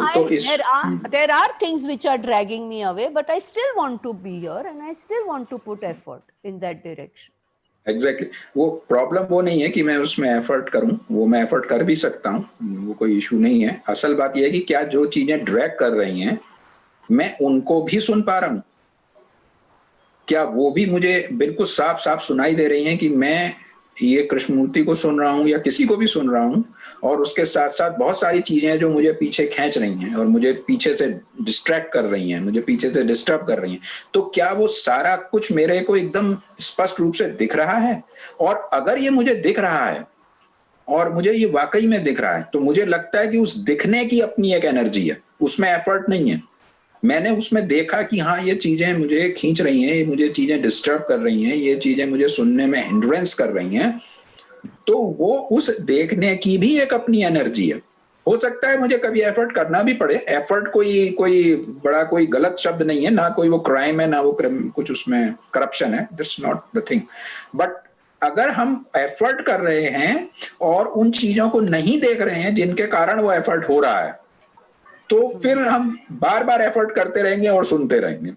there are things which are dragging me away, but I still want to be here and I still want to put effort in that direction. Exactly. वो problem वो नहीं है कि मैं उसमें effort करूं, वो मैं एफर्ट कर भी सकता हूं, वो कोई इशू नहीं है. असल बात ये है कि क्या जो चीजें ड्रैग कर रही हैं मैं उनको भी सुन पा रहा हूं, क्या वो भी मुझे बिल्कुल साफ साफ सुनाई दे रही हैं कि मैं ये कृष्णमूर्ति को सुन रहा हूं या किसी को भी सुन रहा हूं, और उसके साथ साथ बहुत सारी चीजें हैं जो मुझे पीछे खींच रही हैं और मुझे पीछे से डिस्ट्रैक्ट कर रही हैं, मुझे पीछे से डिस्टर्ब कर रही हैं. तो क्या वो सारा कुछ मेरे को एकदम स्पष्ट रूप से दिख रहा है? और अगर ये मुझे दिख रहा है और मुझे ये वाकई में दिख रहा है तो मुझे लगता है कि उस दिखने की अपनी एक एनर्जी है, उसमें एफर्ट नहीं है. मैंने उसमें देखा कि हाँ ये चीजें मुझे खींच रही हैं, मुझे चीजें डिस्टर्ब कर रही हैं, ये चीजें मुझे सुनने में हिंड्रेंस कर रही हैं, तो वो उस देखने की भी एक अपनी एनर्जी है. हो सकता है मुझे कभी एफर्ट करना भी पड़े. एफर्ट कोई बड़ा कोई गलत शब्द नहीं है, ना कोई वो क्राइम है, ना वो कुछ उसमें करप्शन है. That's not the thing. But अगर हम एफर्ट कर रहे हैं और उन चीजों को नहीं देख रहे हैं जिनके कारण वो एफर्ट हो रहा है, तो फिर हम बार बार एफर्ट करते रहेंगे और सुनते रहेंगे,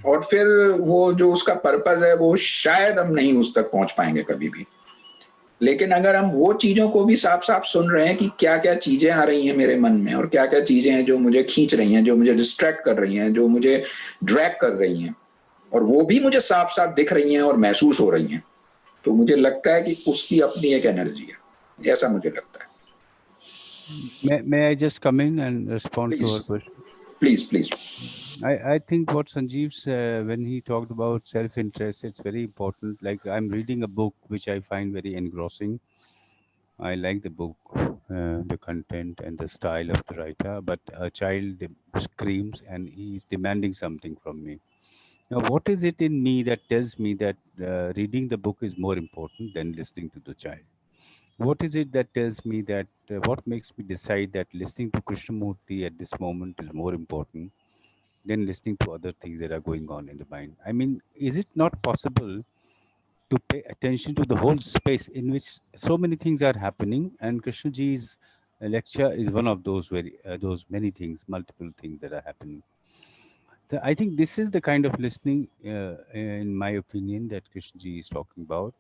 और फिर वो जो उसका पर्पस है वो शायद हम नहीं उस तक पहुंच पाएंगे कभी भी. लेकिन अगर हम वो चीजों को भी साफ साफ सुन रहे हैं कि क्या क्या चीजें आ रही हैं मेरे मन में और क्या क्या चीजें हैं जो मुझे खींच रही हैं, जो मुझे डिस्ट्रैक्ट कर रही हैं, जो मुझे ड्रैग कर रही हैं, और वो भी मुझे साफ साफ दिख रही हैं और महसूस हो रही हैं, तो मुझे लगता है कि उसकी अपनी एक एनर्जी है. ऐसा मुझे लगता है. May I just come in and respond to her question? Please. I think what Sanjeev's when he talked about self-interest, it's very important. Like I'm reading a book which I find very engrossing. I like the book, the content and the style of the writer, but a child screams and he's demanding something from me. Now, what is it in me that tells me that reading the book is more important than listening to the child? What is it that tells me that, what makes me decide that listening to Krishnamurti at this moment is more important than listening to other things that are going on in the mind? I mean, is it not possible to pay attention to the whole space in which so many things are happening? And Krishnaji's lecture is one of those those many things, multiple things that are happening. So I think this is the kind of listening, in my opinion, that Krishnaji is talking about.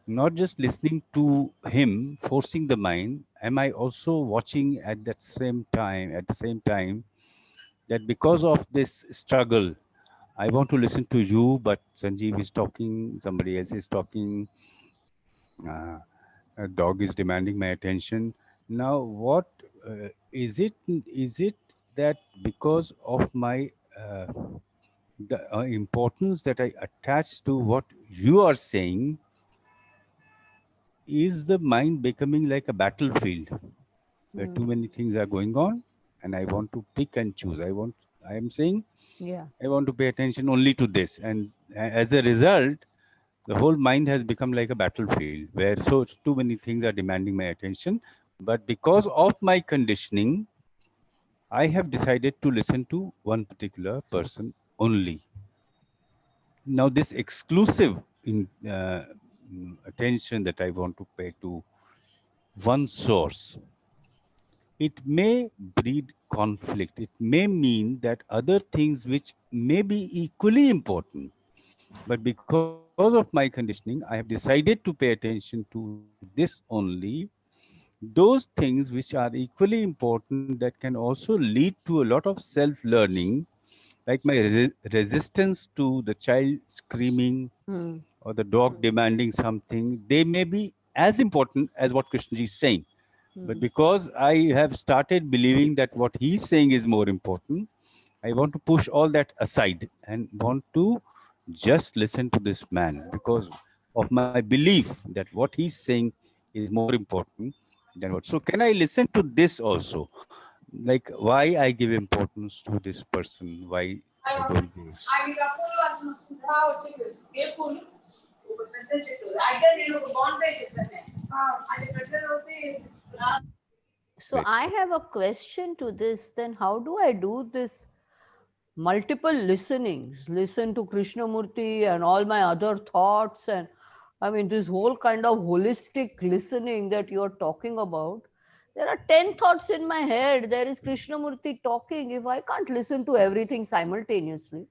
Not just listening to him, forcing the mind. Am I also watching at the same time, that because of this struggle, I want to listen to you, but Sanjeev is talking, somebody else is talking, a dog is demanding my attention. Now, what is it? Is it that because of my the importance that I attach to what you are saying, is the mind becoming like a battlefield where too many things are going on and I want to pick and choose? I am saying Yeah. I want to pay attention only to this. And as a result, the whole mind has become like a battlefield where so too many things are demanding my attention. But because of my conditioning, I have decided to listen to one particular person only. Now, this exclusive attention that I want to pay to one source, it may breed conflict. It may mean that other things which may be equally important, but because of my conditioning, I have decided to pay attention to this only. Those things which are equally important that can also lead to a lot of self-learning, like my resistance to the child screaming Hmm. or the dog demanding something, they may be as important as what Krishnaji is saying. But because I have started believing that what he's saying is more important, I want to push all that aside and want to just listen to this man because of my belief that what he's saying is more important than what. So, can I listen to this also? Like, why I give importance to this person? Why I don't give? So Right. I have a question to this. Then how do I do this multiple listenings? Listen to Krishnamurti and all my other thoughts, and I mean this whole kind of holistic listening that you're talking about. There are 10 thoughts in my head. There is Krishnamurti talking. If I can't listen to everything simultaneously,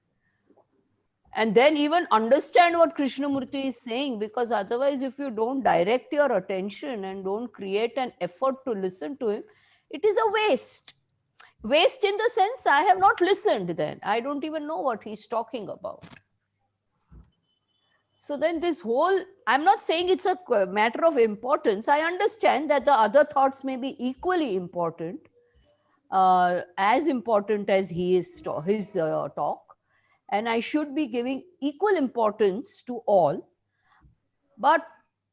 and then even understand what Krishnamurti is saying, because otherwise, if you don't direct your attention and don't create an effort to listen to him, it is a waste. Waste in the sense I have not listened, then I don't even know what he's talking about. So then this whole, I'm not saying it's a matter of importance. I understand that the other thoughts may be equally important, as important as his talk, and I should be giving equal importance to all. But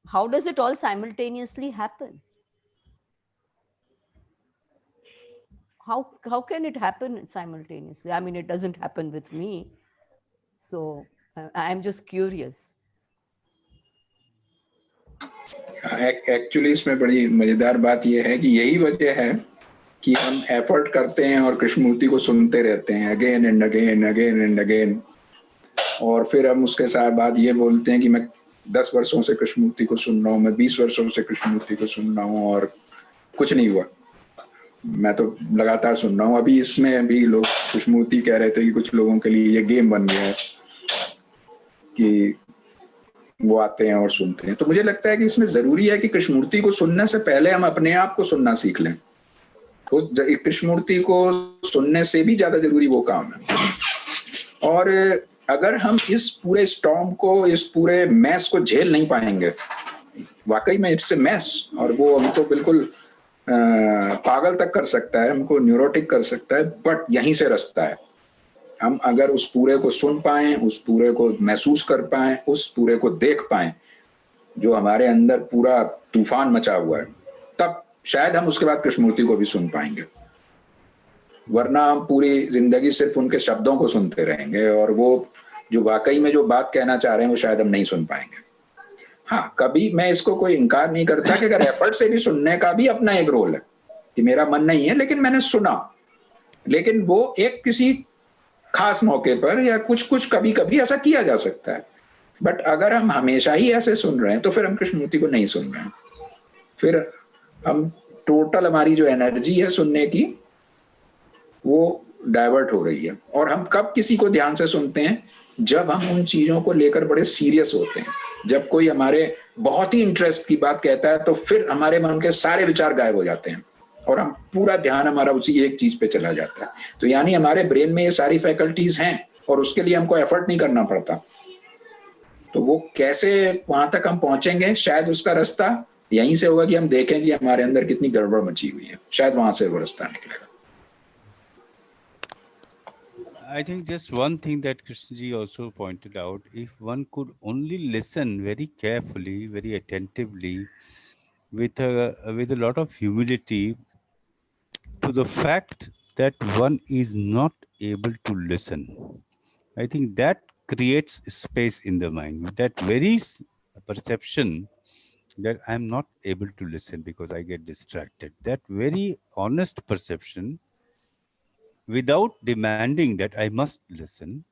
how does it all simultaneously happen? How can it happen simultaneously? I mean, it doesn't happen with me. So I'm just curious. Actually इसमें बड़ी मजेदार बात यह है कि यही वजह है कि हम एफर्ट करते हैं और कृष्णमूर्ति को सुनते रहते हैं again and again again and again, और फिर हम उसके साथ बाद ये बोलते हैं कि मैं 10 वर्षों से कृष्णमूर्ति को सुन रहा हूँ, मैं 20 वर्षों से कृष्णमूर्ति को सुन रहा हूँ और कुछ नहीं हुआ, मैं तो लगातार सुन रहा हूँ। अभी इसमें भी लोग कृष्णमूर्ति कह रहे थे कि कुछ लोगों के लिए ये गेम बन गया है कि वो आते हैं और सुनते हैं। तो मुझे लगता है कि इसमें जरूरी है कि कृष्णमूर्ति को सुनने से पहले हम अपने आप को सुनना सीख लें। तो कृष्णमूर्ति को सुनने से भी ज्यादा जरूरी वो काम है। और अगर हम इस पूरे स्टॉर्म को, इस पूरे मैस को झेल नहीं पाएंगे, वाकई में इट्स ए मैस, और वो हमको बिल्कुल पागल तक कर सकता है, हमको न्यूरोटिक कर सकता है, बट यहीं से रास्ता है। हम अगर उस पूरे को सुन पाएं, उस पूरे को महसूस कर पाएं, उस पूरे को देख पाएं जो हमारे अंदर पूरा तूफान मचा हुआ है, तब शायद हम उसके बाद कृष्णमूर्ति को भी सुन पाएंगे। वरना हम पूरी जिंदगी सिर्फ उनके शब्दों को सुनते रहेंगे और वो जो वाकई में जो बात कहना चाह रहे हैं वो शायद हम नहीं सुन पाएंगे। हाँ, कभी मैं इसको कोई इनकार नहीं करता कि अगर एफर्ट से भी सुनने का भी अपना एक रोल है कि मेरा मन नहीं है लेकिन मैंने सुना, लेकिन वो एक किसी खास मौके पर या कुछ कभी कभी ऐसा किया जा सकता है। बट अगर हम हमेशा ही ऐसे सुन रहे हैं तो फिर हम कृष्णमूर्ति को नहीं सुन रहे हैं, फिर हम टोटल हमारी जो एनर्जी है सुनने की वो डाइवर्ट हो रही है। और हम कब किसी को ध्यान से सुनते हैं? जब हम उन चीजों को लेकर बड़े सीरियस होते हैं। जब कोई हमारे बहुत ही इंटरेस्ट की बात कहता है तो फिर हमारे मन के सारे विचार गायब हो जाते हैं और हम पूरा ध्यान हमारा उसी एक चीज पे चला जाता है। तो यानी हमारे ब्रेन में ये सारी फैकल्टीज हैं और उसके लिए हमको एफर्ट नहीं करना पड़ता। तो वो कैसे वहां तक हम पहुंचेंगे? शायद उसका रास्ता यहीं से होगा कि हम देखें कि हमारे अंदर कितनी गड़बड़ मची हुई है, शायद वहां से वो रास्ता निकलेगा। I think just one thing that Krishnaji also pointed out, if one could only listen very carefully, very attentively, with a lot of humility to the fact that one is not able to listen. I think that creates space in the mind. That very perception that I'm not able to listen because I get distracted. That very honest perception, without demanding that I must listen,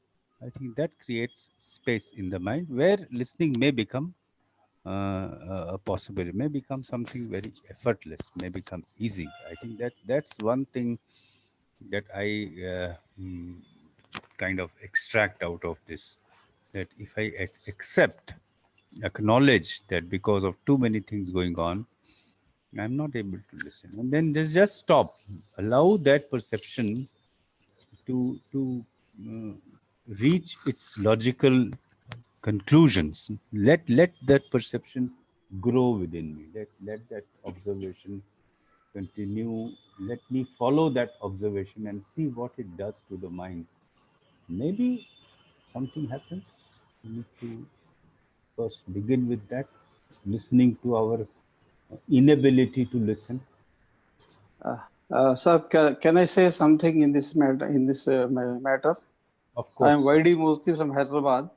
I think that creates space in the mind where listening may become a possibility, may become something very effortless, may become easy. I think that's one thing that I kind of extract out of this. That if I accept, acknowledge that because of too many things going on, I'm not able to listen, and then just stop, allow that perception to reach its logical conclusions. Let that perception grow within me. Let that observation continue. Let me follow that observation and see what it does to the mind. Maybe something happens. We need to first begin with that, listening to our inability to listen. Sir, can I say something in this matter? Matter, Of course. I am Vaidi Murthy from Hyderabad.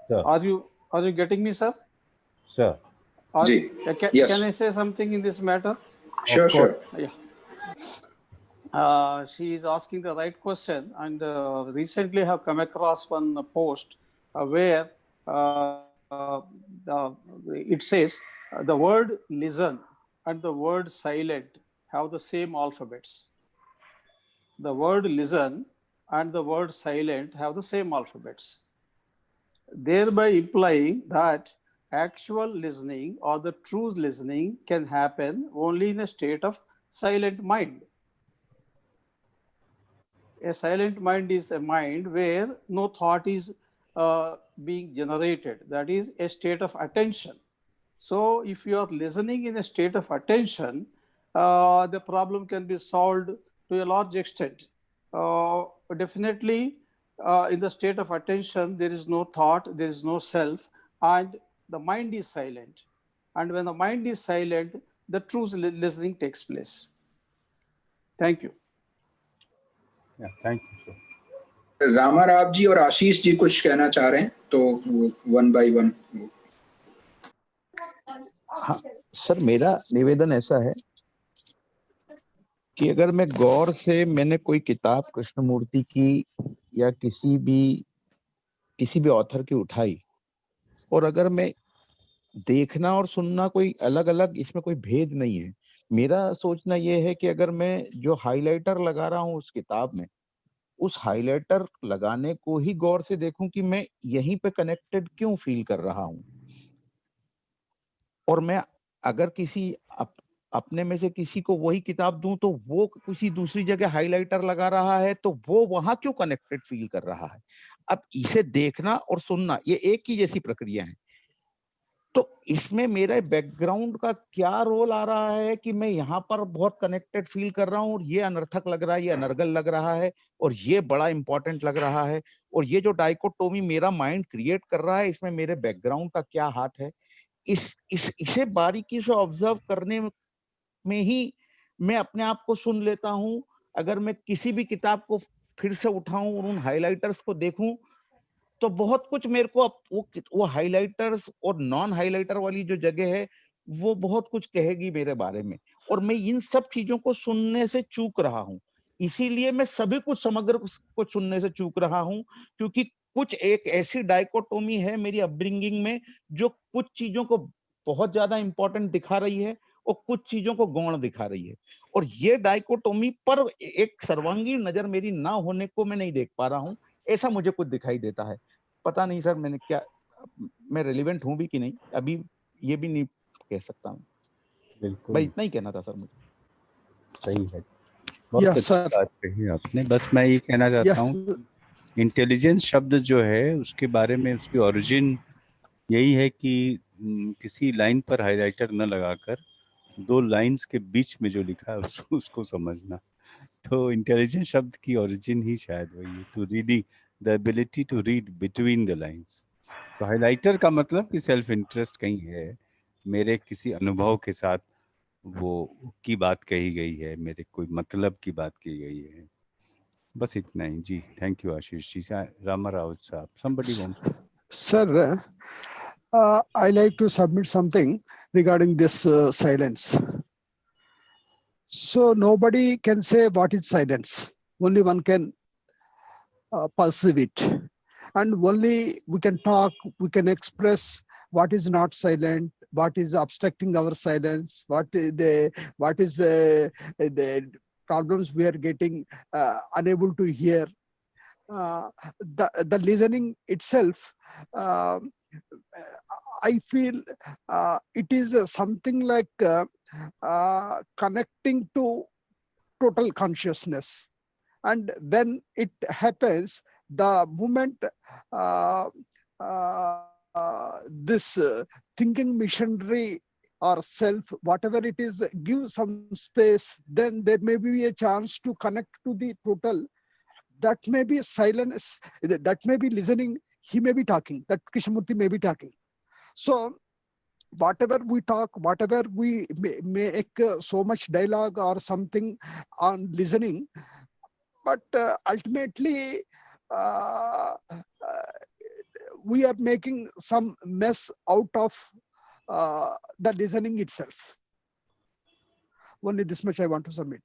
Sir. Are you getting me, sir? Sir. Yes. Can I say something in this matter? Sure. Yeah. She is asking the right question, and recently have come across one post where it says the word listen and the word silent have the same alphabets. The word listen and the word silent have the same alphabets, thereby implying that actual listening or the true listening can happen only in a state of silent mind. A silent mind is a mind where no thought is being generated. That is a state of attention. So if you are listening in a state of attention, the problem can be solved to a large extent. Definitely, in the state of attention, there is no thought, there is no self, and the mind is silent. And when the mind is silent, the true listening takes place. Thank you. Yeah, thank you, sir. Rama Rao जी और आशीष जी कुछ कहना चाह रहे हैं, तो one by one. हाँ sir, मेरा निवेदन ऐसा है कि अगर मैं गौर से मैंने कोई किताब कृष्णमूर्ति की या किसी भी ऑथर की उठाई, और अगर मैं देखना और सुनना कोई अलग अलग, इसमें कोई भेद नहीं है। मेरा सोचना ये है कि अगर मैं जो हाइलाइटर लगा रहा हूँ उस किताब में, उस हाइलाइटर लगाने को ही गौर से देखूं कि मैं यहीं पे कनेक्टेड क्यों फील कर रहा हूं, और मैं अगर किसी अपने में से किसी को वही किताब दूं तो वो किसी दूसरी जगह हाइलाइटर लगा रहा है तो वो वहां क्यों कनेक्टेड फील कर रहा है। अब इसे देखना और सुनना ये एक ही जैसी प्रक्रिया है, तो इसमें मेरे बैकग्राउंड का क्या रोल आ रहा है कि मैं यहाँ पर बहुत कनेक्टेड फील कर रहा हूँ और ये अनर्थक लग रहा है, ये अनर्गल लग रहा है और ये बड़ा इंपॉर्टेंट लग रहा है, और ये जो डाइकोटोमी मेरा माइंड क्रिएट कर रहा है इसमें मेरे बैकग्राउंड का क्या हाथ है। इसे बारीकी से ऑब्जर्व करने में ही मैं अपने आप को सुन लेता हूँ। अगर मैं किसी भी किताब को फिर से उठाऊं और उन हाइलाइटर्स को देखूं तो बहुत कुछ मेरे को वो हाइलाइटर्स और नॉन हाइलाइटर वाली जो जगह है वो बहुत कुछ कहेगी मेरे बारे में, और मैं इन सब चीजों को सुनने से चूक रहा हूँ। इसीलिए मैं सभी कुछ समग्र को सुनने से चूक रहा हूँ, क्योंकि कुछ एक ऐसी डाइकोटोमी है मेरी अपब्रिंगिंग में जो कुछ चीजों को बहुत ज्यादा इंपॉर्टेंट दिखा रही है और कुछ चीजों को गौण दिखा रही है, और ये डाइकोटोमी पर एक सर्वांगीण नजर मेरी ना होने को मैं नहीं देख पा रहा हूँ। ऐसा मुझे कुछ दिखाई देता है। पता नहीं सर मैं रेलिवेंट हूं भी कि नहीं, अभी ये भी नहीं कह सकता हूँ। बिल्कुल, भाई इतना ही कहना था सर मुझे। सही है, बहुत अच्छी बात कही आपने। बस मैं ये कहना चाहता हूँ, इंटेलिजेंस शब्द जो है उसके बारे में उसकी ओरिजिन यही है कि किसी लाइन पर हाइलाइटर न लगाकर दो लाइंस के बीच में जो लिखा है उसको समझना। तो इंटेलिजेंस शब्द की ओरिजिन ही शायद वही है, to reading the ability to read between the lines. तो हाइलाइटर का मतलब कि सेल्फ इंटरेस्ट कहीं है, मेरे किसी अनुभव के साथ वो की बात कही गई है, मेरे कोई मतलब की बात की गई है, बस इतना ही जी. Thank you Ashish ji. Rama Rao साहब, somebody wants. Sir, I like to submit something regarding this silence. So nobody can say what is silence. Only one can perceive it. And only we can talk, we can express what is not silent, what is obstructing our silence, what is the problems we are getting unable to hear. The listening itself, I feel it is something like connecting to total consciousness. And when it happens, the moment this thinking machinery or self, whatever it is, give some space, then there may be a chance to connect to the total. That may be silence, that may be listening, he may be talking, that Krishnamurti may be talking. So whatever we talk, whatever we make so much dialogue or something on listening, but ultimately we are making some mess out of the listening itself. Only this much I want to submit.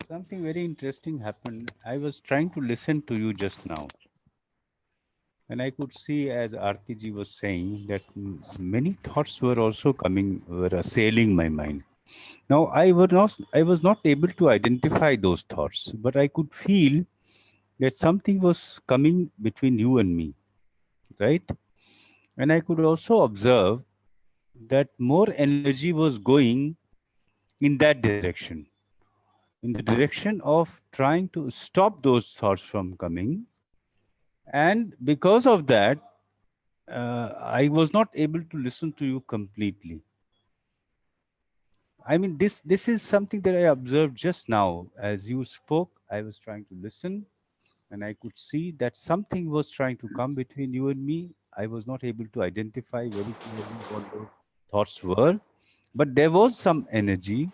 Something very interesting happened. I was trying to listen to you just now. And I could see, as Aarti ji was saying, that many thoughts were also coming, were assailing my mind. Now, I was not able to identify those thoughts, but I could feel that something was coming between you and me, right? And I could also observe that more energy was going in that direction, in the direction of trying to stop those thoughts from coming. And because of that, I was not able to listen to you completely. I mean, this is something that I observed just now. As you spoke, I was trying to listen, and I could see that something was trying to come between you and me. I was not able to identify very clearly what those thoughts were, but there was some energy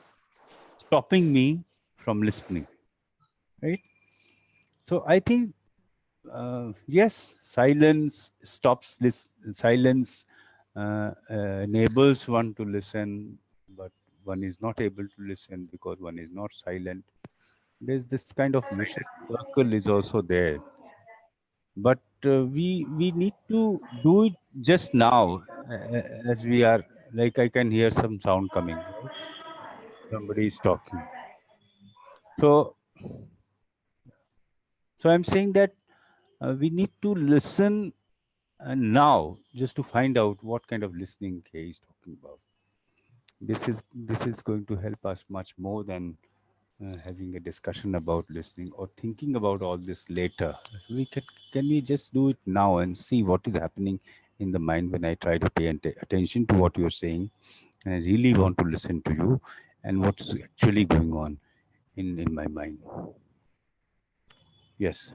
stopping me from listening, right? So I think, yes, silence stops this. Silence enables one to listen, but one is not able to listen because one is not silent. There's this kind of vicious circle is also there. But we need to do it just now, as we are, like I can hear some sound coming, right? Somebody is talking. So I'm saying that we need to listen now, just to find out what kind of listening he is talking about. This is going to help us much more than having a discussion about listening or thinking about all this later. Can we just do it now and see what is happening in the mind when I try to pay attention to what you're saying, and I really want to listen to you and what is actually going on in my mind. Yes.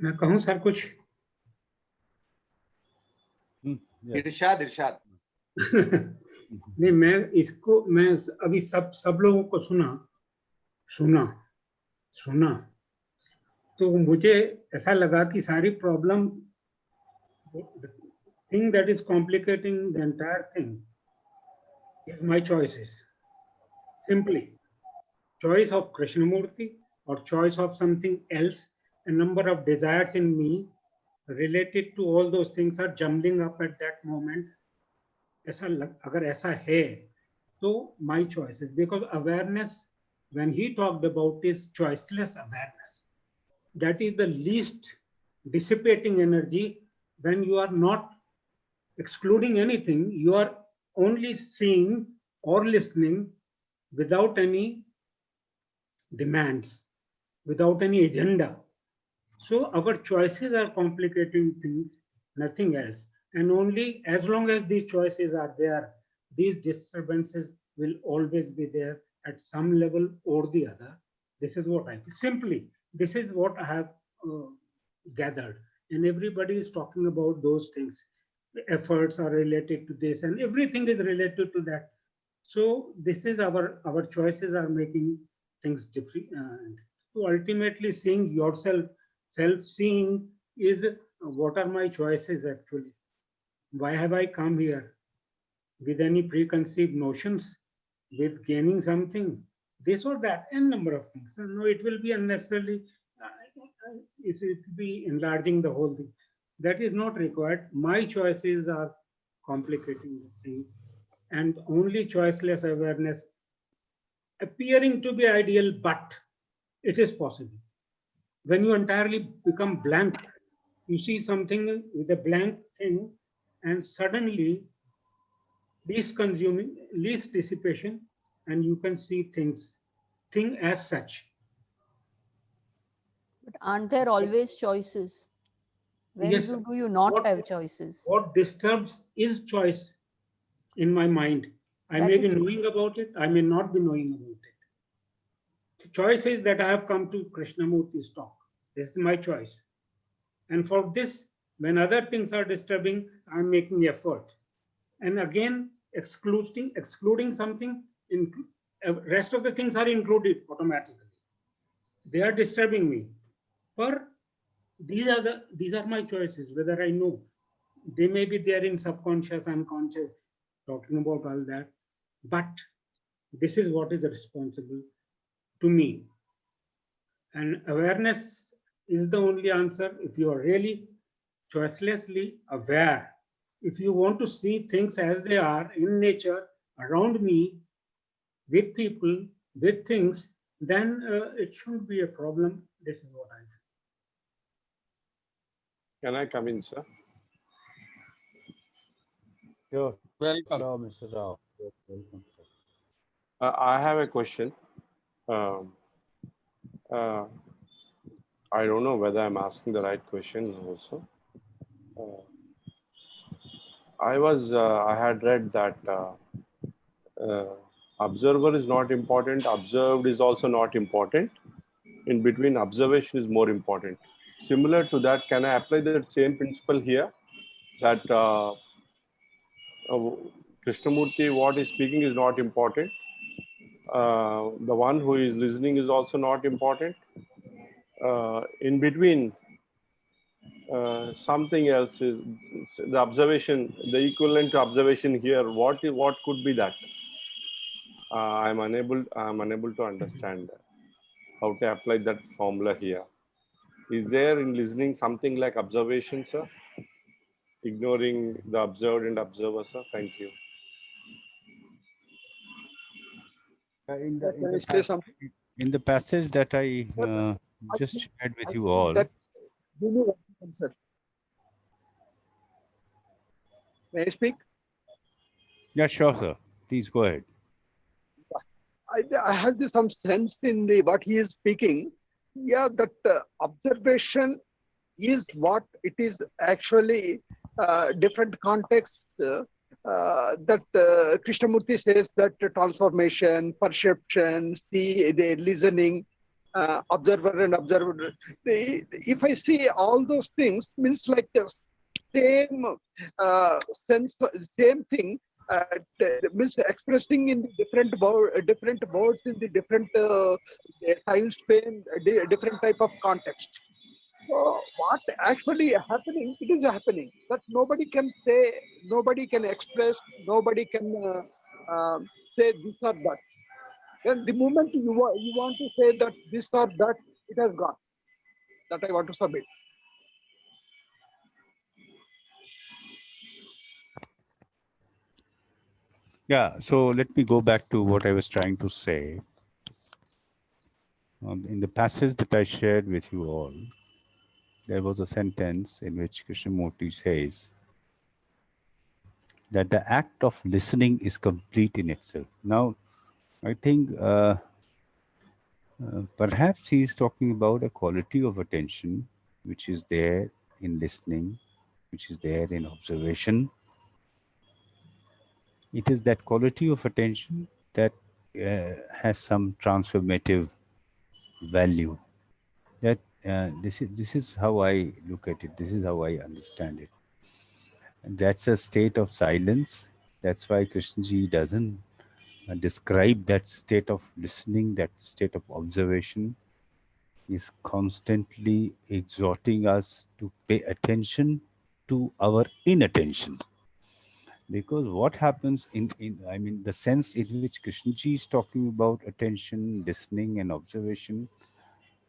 मैं कहूं sir कुछ? इरशाद इरशाद। नहीं, मैं अभी सब लोगों को सुना तो मुझे ऐसा लगा कि सारी problem, thing that is complicating the entire thing is my choices. Simply choice of Krishnamurti or choice of something else. A number of desires in me related to all those things are jumbling up at that moment. अगर ऐसा है तो my choices, because awareness, when he talked about, is choiceless awareness. That is the least dissipating energy. When you are not excluding anything, you are only seeing or listening without any demands, without any agenda. So our choices are complicating things, nothing else. And only as long as these choices are there, these disturbances will always be there at some level or the other. This is what I feel. Simply, this is what I have gathered. And everybody is talking about those things. The efforts are related to this and everything is related to that. So this is our choices are making things different. So ultimately, seeing yourself, self-seeing is what are my choices actually? Why have I come here? With any preconceived notions, with gaining something, this or that, and number of things. So, no, it will be unnecessarily, it will be enlarging the whole thing. That is not required. My choices are complicating the thing, and only choiceless awareness appearing to be ideal, but it is possible. When you entirely become blank, you see something with a blank thing, and suddenly least consuming, least dissipation, and you can see thing as such. But aren't there always choices? When Yes, do you not what, have choices? what disturbs is choice in my mind. I That may be is knowing about it, I may not be knowing about it. The choice is that I have come to Krishnamurti's talk. This is my choice. And for this, when other things are disturbing, I'm making effort. And again, excluding something, rest of the things are included automatically. They are disturbing me. For these are my choices, whether I know. They may be there in subconscious, unconscious, talking about all that. But this is what is responsible to me. And awareness is the only answer if you are really choicelessly aware. If you want to see things as they are in nature, around me, with people, with things, then it shouldn't be a problem. This is what I think. Can I come in, sir? Sure. Welcome. Sure, Mr. Rao. You're welcome, sir. I have a question. I don't know whether I'm asking the right question also. I had read that observer is not important, observed is also not important. In between, observation is more important. Similar to that, can I apply that same principle here? That Krishnamurti, what is speaking is not important. The one who is listening is also not important. In between, something else is the observation, the equivalent to observation here. What could be that? I'm unable to understand how to apply that formula here. Is there in listening something like observation, sir? Ignoring the observed and observer, sir? Thank you. In Can I say something? the passage that I I just think- shared with I you think all, that- Give me 1 second, sir. May I speak? yeah, sure, sir. Please go ahead. I have some sense in what he is speaking. Yeah, that observation is what it is actually different contexts that Krishnamurti says that transformation, perception, see, the listening, observer and observer. If I see all those things, means like the same sense, same thing. Means expressing in the different words in the different time span, different type of context. So what actually happening? It is happening that nobody can say, nobody can express, nobody can say this or that. Then the moment you want to say that this or that, it has gone. That I want to submit. Yeah, so let me go back to what I was trying to say. In the passage that I shared with you all, there was a sentence in which Krishnamurti says that the act of listening is complete in itself. Now, I think perhaps he is talking about a quality of attention which is there in listening, which is there in observation. It is that quality of attention that has some transformative value. That this is how I look at it. This is how I understand it. And that's a state of silence. That's why Krishnaji doesn't describe that state of listening, that state of observation, is constantly exhorting us to pay attention to our inattention. Because what happens I mean, the sense in which Krishnaji is talking about attention, listening, and observation,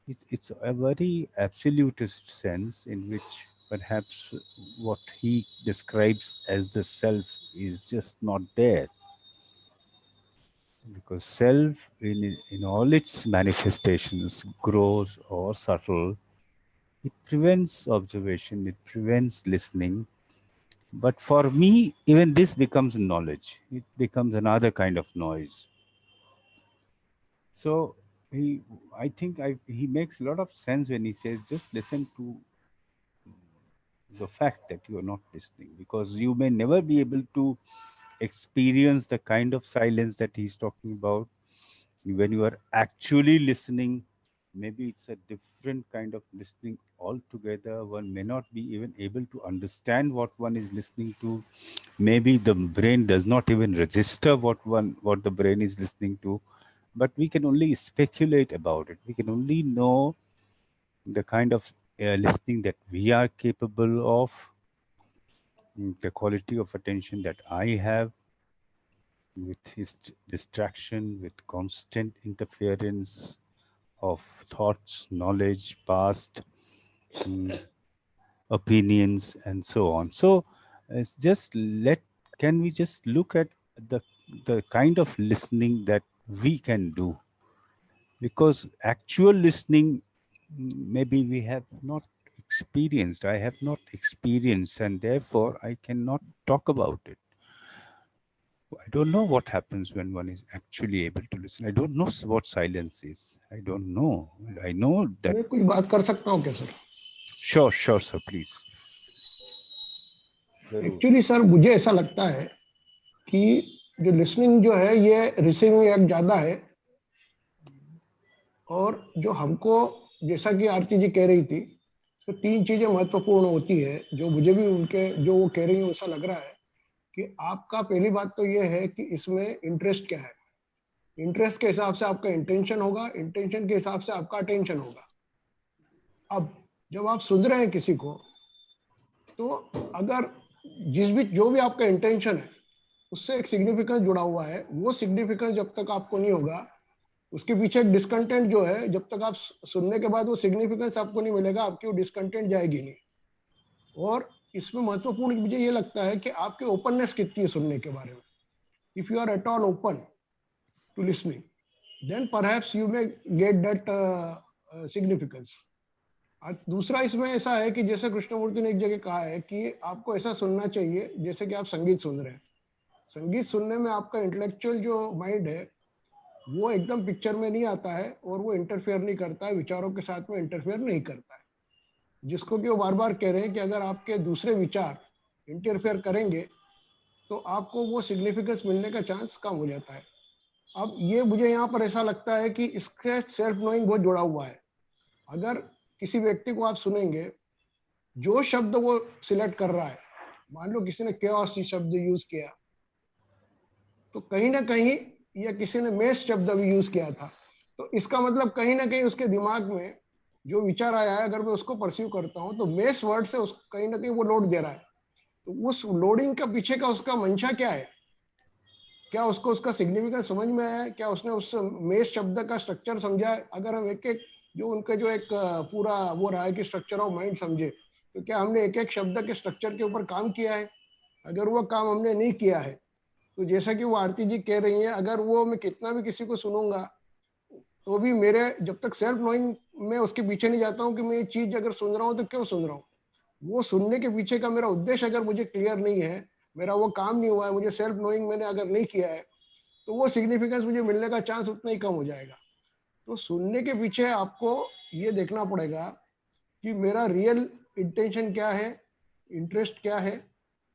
it's a very absolutist sense in which perhaps what he describes as the self is just not there. Because self, in all its manifestations, gross or subtle, it prevents observation, it prevents listening. But for me, even this becomes knowledge. It becomes another kind of noise. So I think he makes a lot of sense when he says, just listen to the fact that you are not listening, because you may never be able to experience the kind of silence that he's talking about. When you are actually listening, maybe it's a different kind of listening altogether. One may not be even able to understand what one is listening to. Maybe the brain does not even register what the brain is listening to, but we can only speculate about it. We can only know the kind of listening that we are capable of, the quality of attention that I have, with his distraction, with constant interference of thoughts, knowledge, past, opinions, and so on. So it's just can we just look at the kind of listening that we can do? Because actual listening, maybe we have not experienced. I have not experienced, and therefore I cannot talk about it. I don't know what happens when one is actually able to listen. I don't know what silence is. I don't know. I know that. मैं कुछ बात कर सकता हूँ क्या sir? Sure, sir, please. Actually sir मुझे ऐसा लगता है कि जो लिसनिंग जो है ये रिसीविंग एक ज्यादा है, और जो हमको, जैसा कि आरती जी कह रही थी, तो तीन चीजें महत्वपूर्ण होती है जो मुझे भी उनके जो वो कह रही है ऐसा लग रहा है कि आपका पहली बात तो ये है कि इसमें इंटरेस्ट क्या है. इंटरेस्ट के हिसाब से आपका इंटेंशन होगा, इंटेंशन के हिसाब से आपका अटेंशन होगा. अब जब आप सुन रहे हैं किसी को, तो अगर जो भी आपका इंटेंशन है उससे एक सिग्निफिकेंस जुड़ा हुआ है, वो सिग्निफिकेंस जब तक आपको नहीं होगा, उसके पीछे एक डिस्कंटेंट जो है, जब तक आप सुनने के बाद वो सिग्निफिकेंस आपको नहीं मिलेगा, आपकी वो डिस्कंटेंट जाएगी नहीं. और इसमें महत्वपूर्ण मुझे ये लगता है कि आपकी ओपननेस कितनी है सुनने के बारे में. If you are at all open to listening, then perhaps you may get that significance. दूसरा इसमें ऐसा है कि जैसे कृष्णमूर्ति ने एक जगह कहा है कि आपको ऐसा सुनना चाहिए जैसे कि आप संगीत सुन रहे हैं. संगीत सुनने में आपका इंटेलेक्चुअल जो माइंड है वो एकदम पिक्चर में नहीं आता है, और वो इंटरफेयर नहीं करता है, विचारों के साथ में इंटरफेयर नहीं करता है. जिसको कि वो बार बार कह रहे हैं कि अगर आपके दूसरे विचार इंटरफेयर करेंगे तो आपको वो सिग्निफिकेंस मिलने का चांस कम हो जाता है. अब ये मुझे यहाँ पर ऐसा लगता है कि इसके सेल्फ नोइंग बहुत जुड़ा हुआ है. अगर किसी व्यक्ति को आप सुनेंगे, जो शब्द वो सिलेक्ट कर रहा है, मान लो किसी ने केओस शब्द यूज किया, तो कहीं ना कहीं, या किसी ने मेस शब्द भी यूज किया था, तो इसका मतलब कहीं ना कहीं उसके दिमाग में जो विचार आया है, अगर मैं उसको परसीव करता हूं तो मेस वर्ड से कहीं ना कहीं वो लोड दे रहा है. तो उस लोडिंग का पीछे का उसका मंशा क्या है? क्या उसको उसका सिग्निफिकेंस समझ में आया है? क्या उसने उस मेस शब्द का स्ट्रक्चर समझा है? अगर हम एक एक जो उनका जो एक पूरा वो रहा है कि स्ट्रक्चर ऑफ माइंड समझे, तो क्या हमने एक एक शब्द के स्ट्रक्चर के ऊपर काम किया है? अगर वो काम हमने नहीं किया है, तो जैसा कि वो आरती जी कह रही है, अगर वो मैं कितना भी किसी को सुनूंगा तो भी मेरे जब तक सेल्फ नोइंग में उसके पीछे नहीं जाता हूँ कि मैं ये चीज अगर सुन रहा हूँ तो क्यों सुन रहा हूँ, वो सुनने के पीछे का मेरा उद्देश्य अगर मुझे क्लियर नहीं है, मेरा वो काम नहीं हुआ है, मुझे सेल्फ नोइंग मैंने अगर नहीं किया है, तो वो सिग्निफिकेंस मुझे मिलने का चांस उतना ही कम हो जाएगा. तो सुनने के पीछे आपको ये देखना पड़ेगा कि मेरा रियल इंटेंशन क्या है, इंटरेस्ट क्या है,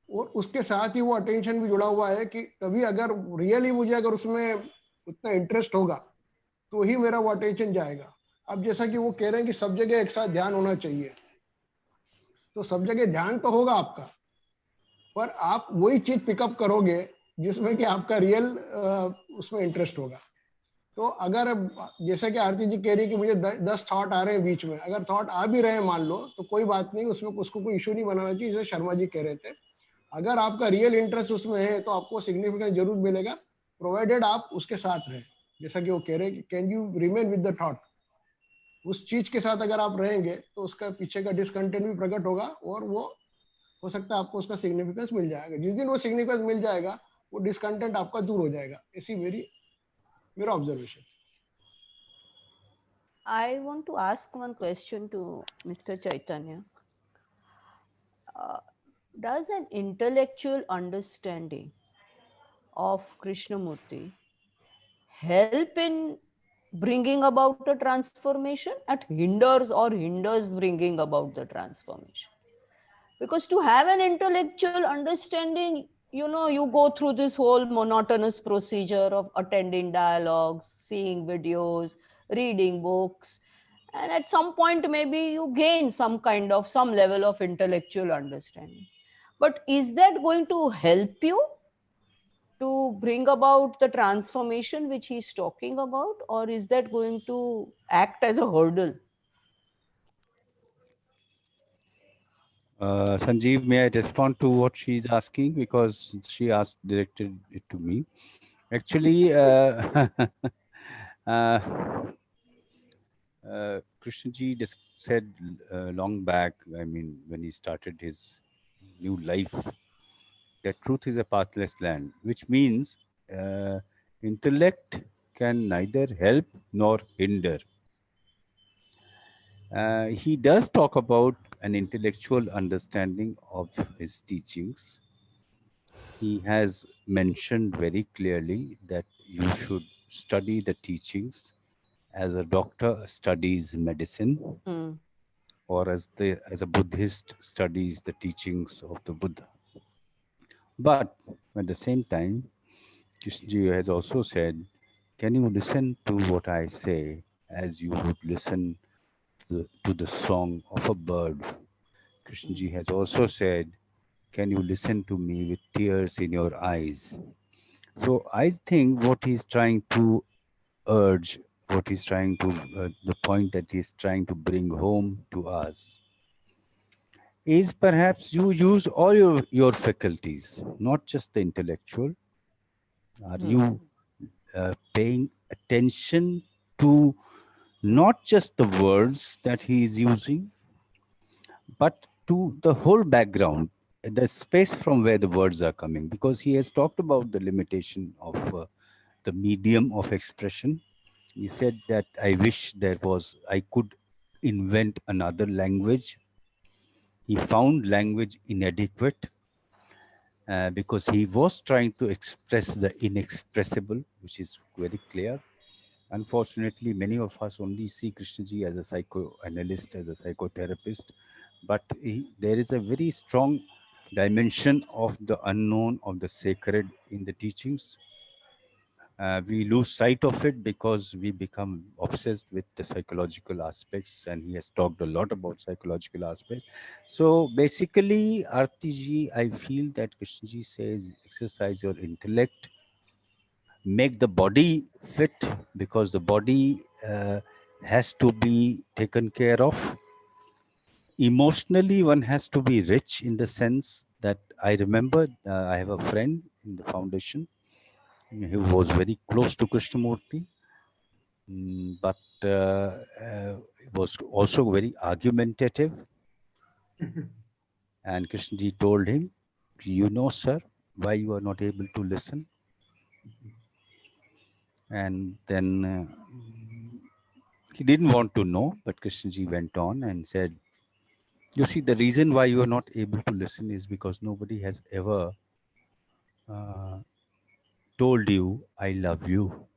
और उसके साथ ही वो अटेंशन भी जुड़ा हुआ है कि तभी अगर रियली मुझे अगर उसमें उतना इंटरेस्ट होगा तो ही मेरा वो अटेंशन जाएगा. अब जैसा कि वो कह रहे हैं कि सब जगह एक साथ ध्यान होना चाहिए, तो सब जगह ध्यान तो होगा आपका, पर आप वही चीज पिकअप करोगे जिसमें कि आपका रियल उसमें इंटरेस्ट होगा। तो अगर जैसे कि आरती जी कह रही है कि मुझे 10 थॉट आ रहे हैं बीच में, अगर थॉट आ भी रहे हैं मान लो, तो कोई बात नहीं, उसमें उसको कोई इशू नहीं बनाना चाहिए, जैसे शर्मा जी कह रहे थे। अगर आपका रियल इंटरेस्ट उसमें है तो आपको सिग्निफिकेंस जरूर मिलेगा, प्रोवाइडेड आप उसके साथ रहे। जैसा कि वो कह रहे हैं कि can you remain with the thought, उस चीज के साथ अगर आप रहेंगे तो उसका पीछे का डिसकंटेंट भी प्रकट होगा, और वो हो सकता है आपको उसका सिग्निफिकेंस मिल जाएगा। जिस दिन वो सिग्निफिकेंस मिल जाएगा, वो डिसकंटेंट आपका दूर हो जाएगा। ऐसी मेरा observation. I want to ask one question to Mr. Chaitanya. Does an intellectual understanding of Krishnamurti help in bringing about a transformation? It hinders bringing about the transformation? Because to have an intellectual understanding, you know, you go through this whole monotonous procedure of attending dialogues, seeing videos, reading books, and at some point maybe you gain some level of intellectual understanding. But is that going to help you to bring about the transformation which he's talking about, or is that going to act as a hurdle? Sanjeev, may I respond to what she's asking, because she directed it to me. Actually, Krishnaji said long back, I mean, when he started his new life, that truth is a pathless land, which means intellect can neither help nor hinder. He does talk about an intellectual understanding of his teachings. He has mentioned very clearly that you should study the teachings as a doctor studies medicine, or as a Buddhist studies the teachings of the Buddha. But at the same time, Krishnaji has also said, can you listen to what I say as you would listen to the song of a bird? Krishnaji has also said, can you listen to me with tears in your eyes? So I think what he's trying to urge, the point that he's trying to bring home to us is perhaps you use all your faculties, not just the intellectual. Are you paying attention to not just the words that he is using, but to the whole background, the space from where the words are coming? Because he has talked about the limitation of the medium of expression. He said that I wish I could invent another language. He found language inadequate because he was trying to express the inexpressible, which is very clear. Unfortunately, many of us only see Krishnaji as a psychoanalyst, as a psychotherapist, but there is a very strong dimension of the unknown, of the sacred in the teachings. We lose sight of it because we become obsessed with the psychological aspects, and he has talked a lot about psychological aspects. So basically, Artiji, I feel that Krishnaji says, exercise your intellect, make the body fit, because the body has to be taken care of. Emotionally, one has to be rich in the sense that I remember I have a friend in the foundation who was very close to Krishnamurti, but was also very argumentative. And Krishnaji told him, you know, sir, why you are not able to listen? And then he didn't want to know, but Krishnaji went on and said, you see, the reason why you are not able to listen is because nobody has ever told you, I love you.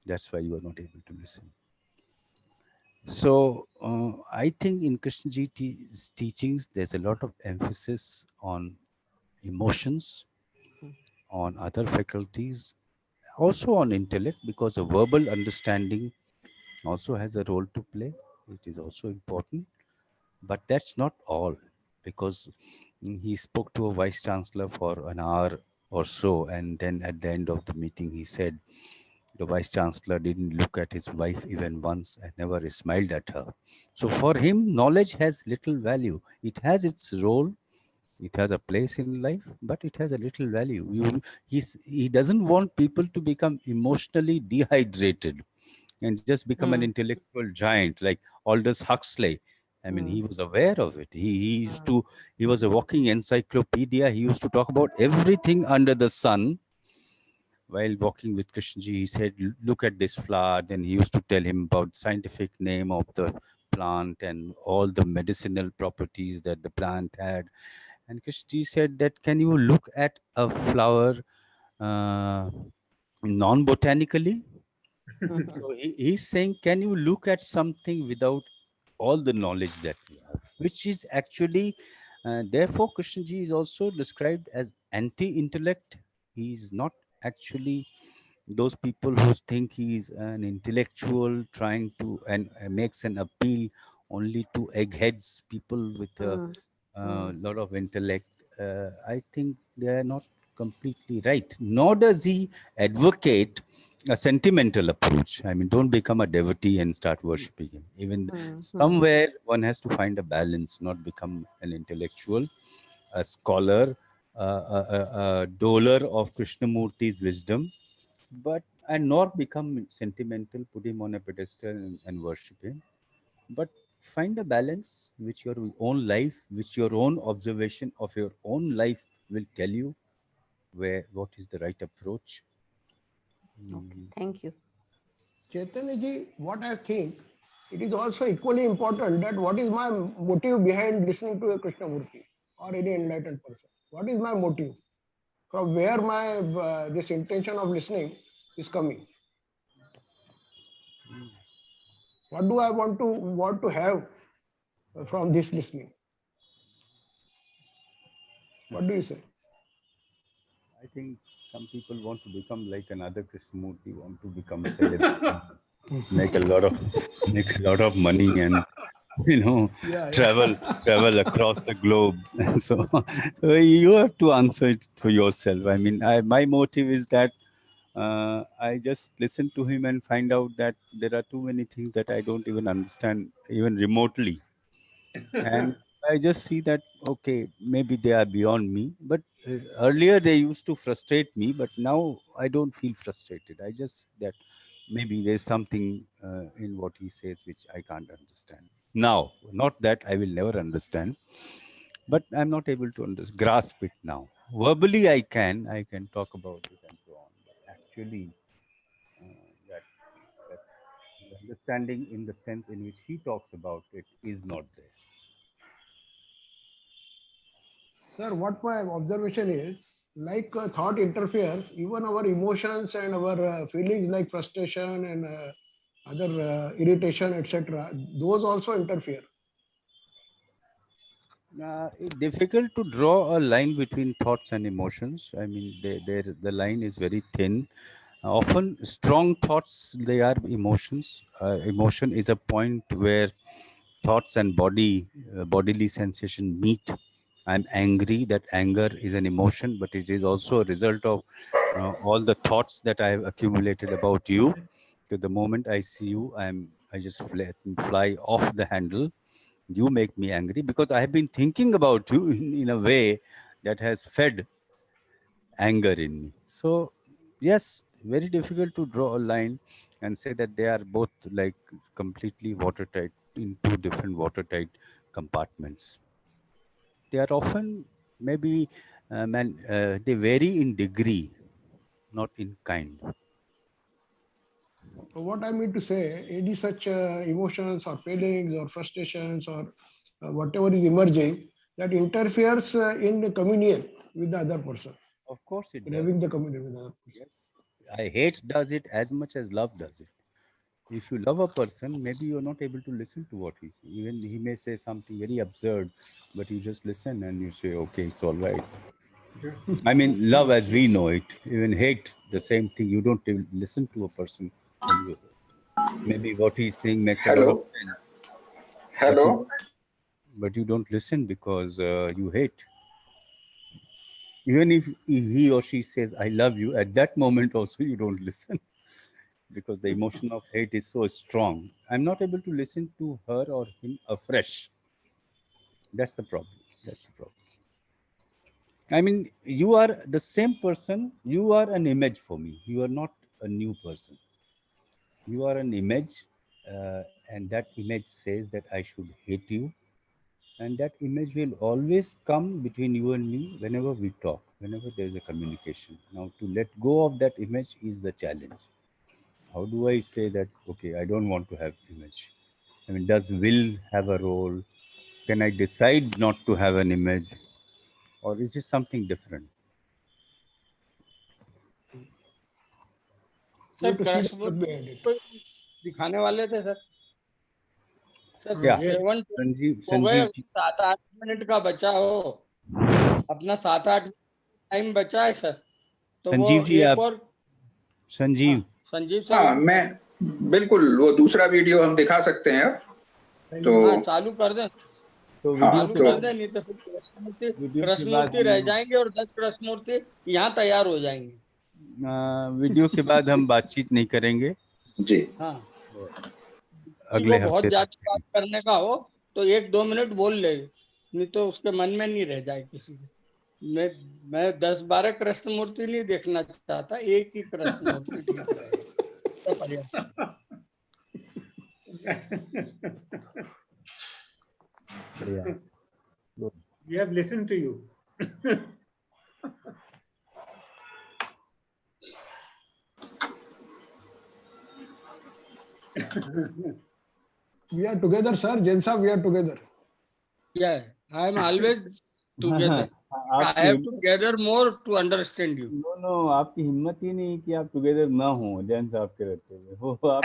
That's why you are not able to listen. So I think in Krishnaji's teachings, there's a lot of emphasis on emotions, on other faculties, also on intellect, because a verbal understanding also has a role to play. It is also important. But that's not all, because he spoke to a vice chancellor for an hour or so. And then at the end of the meeting, he said, the vice chancellor didn't look at his wife even once and never smiled at her. So for him, knowledge has little value. It has its role, it has a place in life, but it has a little value. He doesn't want people to become emotionally dehydrated and just become an intellectual giant like Aldous Huxley. I mean, he was aware of it. He was a walking encyclopedia. He used to talk about everything under the sun. While walking with Krishnaji, he said, look at this flower. Then he used to tell him about scientific name of the plant and all the medicinal properties that the plant had. And Krishnaji said that, can you look at a flower non-botanically? So he's saying, can you look at something without all the knowledge that you have? Which is actually, therefore, Krishnaji is also described as anti-intellect. He is not actually those people who think he is an intellectual trying to and makes an appeal only to eggheads, people with a lot of intellect. I think they are not completely right. Nor does he advocate a sentimental approach. I mean, don't become a devotee and start worshipping him. Even somewhere one has to find a balance, not become an intellectual, a scholar, a doler of Krishnamurti's wisdom, but and not become sentimental, put him on a pedestal and worship him, but find a balance which your own life, which your own observation of your own life will tell you what is the right approach. Okay, thank you. Chaitanya ji, what I think, it is also equally important that what is my motive behind listening to a Krishnamurti or any enlightened person? What is my motive? From where my this intention of listening is coming? What do I want to have from this listening? What do you say? I think some people want to become like another Krishnamurti, want to become a celebrity, make a lot of money, and travel across the globe. So you have to answer it for yourself. I mean, my motive is that I just listen to him and find out that there are too many things that I don't even understand, even remotely. And I just see that, okay, maybe they are beyond me. But earlier they used to frustrate me, but now I don't feel frustrated. I just that maybe there's something in what he says which I can't understand. Now, not that I will never understand, but I'm not able to grasp it now. Verbally, I can talk about it and so on. But actually, that understanding in the sense in which he talks about it is not there. Sir, what my observation is, like thought interferes, even our emotions and our feelings like frustration and other irritation, etc., those also interfere. It's difficult to draw a line between thoughts and emotions. I mean, the line is very thin. Often, strong thoughts, they are emotions. Emotion is a point where thoughts and bodily sensation meet. I'm angry. That anger is an emotion, but it is also a result of all the thoughts that I have accumulated about you. To the moment I see you, I just fly off the handle. You make me angry because I have been thinking about you in a way that has fed anger in me. So, yes, very difficult to draw a line and say that they are both like completely watertight in two different watertight compartments. They are often maybe they vary in degree, not in kind. So what I mean to say, any such emotions or feelings or frustrations or whatever is emerging, that interferes in the communion with the other person. Of course it in does. having the communion with the other person. Yes. I hate does it as much as love does it. If you love a person, maybe you're not able to listen to what he says. Even he may say something very absurd, but you just listen and you say, okay, it's all right. I mean, love as we know it, even hate, the same thing. You don't even listen to a person. Maybe what he's saying makes a lot of sense. Hello. But you don't listen because you hate. Even if he or she says, I love you, at that moment also you don't listen because the emotion of hate is so strong. I'm not able to listen to her or him afresh. That's the problem. That's the problem. I mean, you are the same person. You are an image for me. You are not a new person. You are an image, and that image says that I should hate you. And that image will always come between you and me whenever we talk, whenever there is a communication. Now, to let go of that image is the challenge. How do I say that, okay, I don't want to have image? I mean, does will have a role? Can I decide not to have an image? Or is it something different? Sir to see the Krishna club edit. को दिखाने वाले थे sir sir Yeah. 7 Sanjeev, हो गए, Sanjeev, 7-8 minute का बचा हो, अपना 7-8 टाइम बचा है सर, तो वो संजीव जी एक आप, और संजीव, संजीव सर हाँ मैं बिल्कुल वो दूसरा वीडियो हम दिखा सकते हैं अब तो हाँ चालू कर दें, तो हाँ, वीडियो चालू के कर बाद, दें, नहीं तो फिर वीडियो के बाद कृष्णमूर्ति रह जाएंगे और 10 कृष्णमूर्ति यहाँ तैयार हो जाएंगे। वीडियो के बाद हम बातचीत नहीं करेंगे। जी हाँ अगले को बहुत हफ्ते ज्यादा बात करने का हो तो 1-2 मिनट बोल ले, नहीं तो उसके मन में नहीं रह जाए किसी के। मैं 10-12 कृष्णमूर्ति नहीं देखना चाहता, एक ही कृष्णमूर्ति ठीक है। पर्याप्त। We have listened to you. We are together, sir. Jensa, we are together. Yeah, I am always together. I have to gather more to understand you. No आपकी हिम्मत ही नहीं कि आप टुगेदर ना हो जैन साहब के रहते हुए वो आप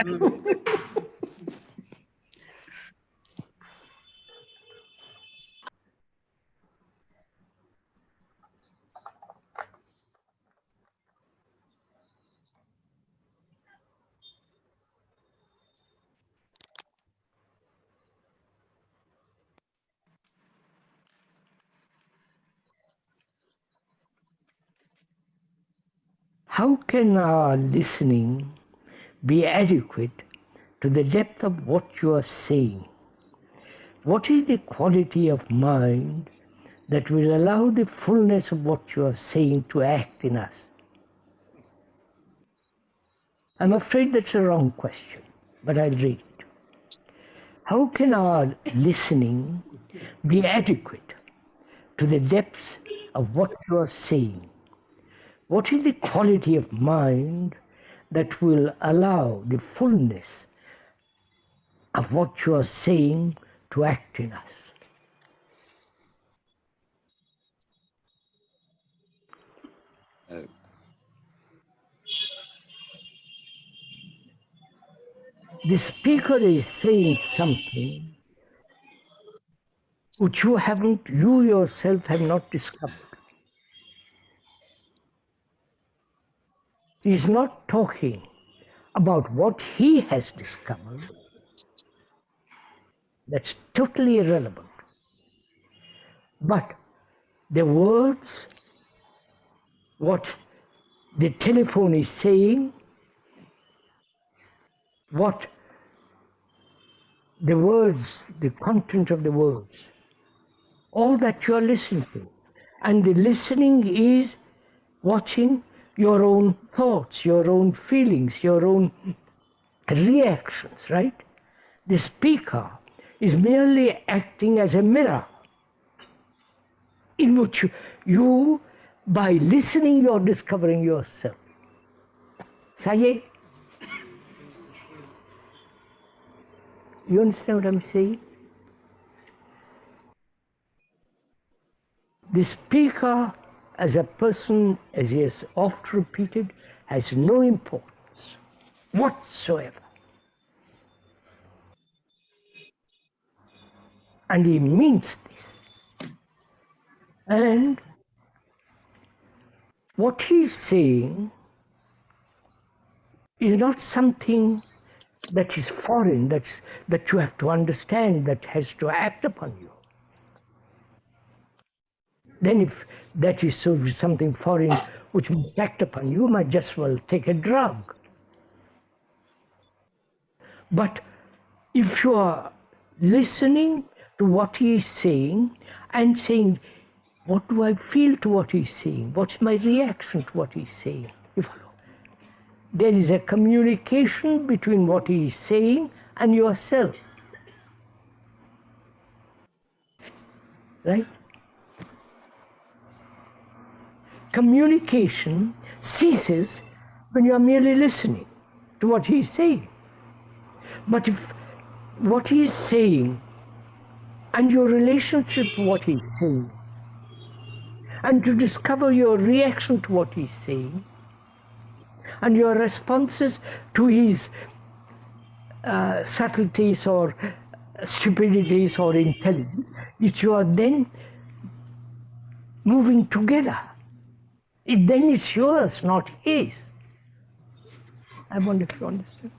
How can our listening be adequate to the depth of what you are saying? What is the quality of mind that will allow the fullness of what you are saying to act in us? I'm afraid that's a wrong question, but I'll read it. How can our listening be adequate to the depths of what you are saying? What is the quality of mind that will allow the fullness of what you are saying to act in us? The speaker is saying something which you yourself have not discovered. He is not talking about what he has discovered. That's totally irrelevant. But the words, what the telephone is saying, what the words, the content of the words, all that you are listening to. And the listening is watching your own thoughts, your own feelings, your own reactions, right? The speaker is merely acting as a mirror in which you by listening, you are discovering yourself. Saye, you understand what I'm saying? The speaker, as a person, as he has oft repeated, has no importance whatsoever. And he means this. And what he's saying is not something that is foreign, that you have to understand, that has to act upon you. Then if that is so something foreign which must act upon you, might just well take a drug. But if you are listening to what he is saying and saying, what do I feel to what he's saying? What's my reaction to what he's saying? You follow? There is a communication between what he is saying and yourself. Right? Communication ceases when you are merely listening to what he is saying. But if what he is saying and your relationship to what he is saying, and to discover your reaction to what he's saying, and your responses to his subtleties or stupidities or intelligence, which you are then moving together. Then it's yours, not his. I wonder if you understand.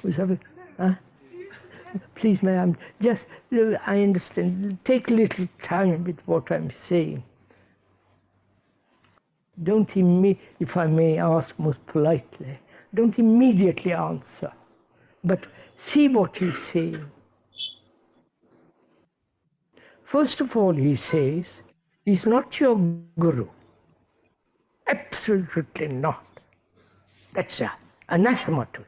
Who's having, please, ma'am, just, I understand. Take a little time with what I'm saying. Don't if I may ask most politely, don't immediately answer, but see what he's saying. First of all, he says, he's not your guru. Absolutely not. That's anathema to him.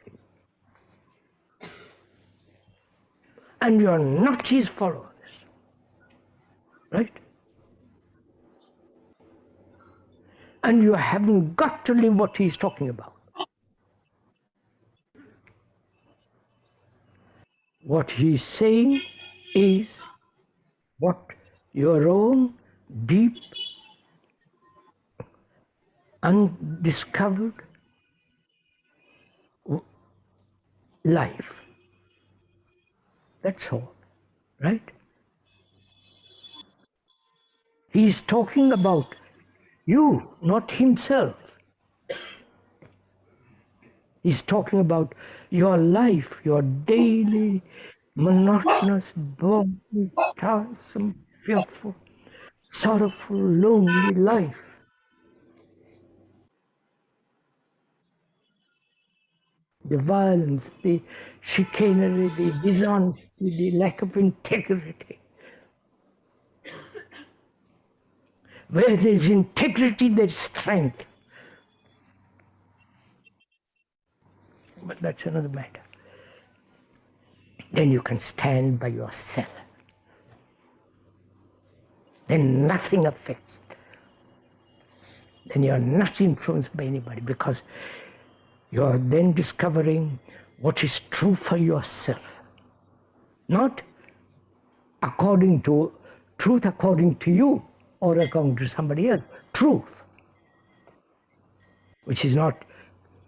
And you're not his followers. Right? And you haven't got to live what he's talking about. What he's saying is what your own deep, undiscovered life. That's all, right? He's talking about you, not himself. He's talking about your life, your daily, monotonous, boring, tiresome, fearful, sorrowful, lonely life. The violence, the chicanery, the dishonesty, the lack of integrity. Where there's integrity, there's strength. But that's another matter. Then you can stand by yourself. Then nothing affects. Then you're not influenced by anybody, because you're then discovering what is true for yourself. Not according to truth according to you or according to somebody else. Truth, which is not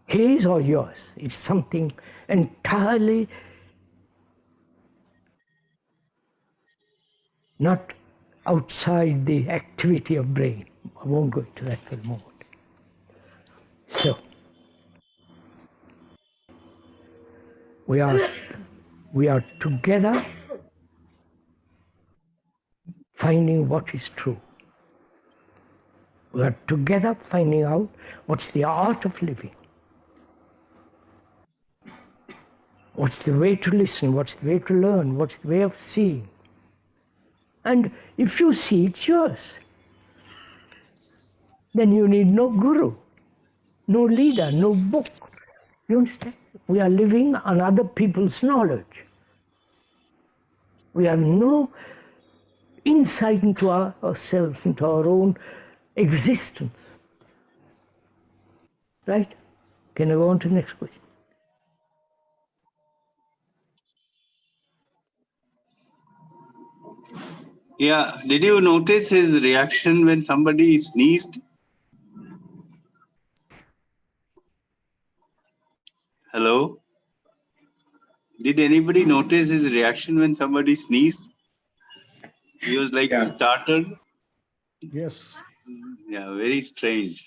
his or yours. It's something entirely not outside the activity of brain. I won't go into that for a moment. So, we are together finding what is true. We are together finding out what's the art of living. What's the way to listen? What's the way to learn? What's the way of seeing? And if you see, it's yours. Then you need no guru, no leader, no book. You understand? We are living on other people's knowledge. We have no insight into ourselves, into our own existence. Right? Can I go on to the next question? Yeah, did you notice his reaction when somebody sneezed? Hello? Did anybody notice his reaction when somebody sneezed? He was like startled. Yes. Yeah, very strange.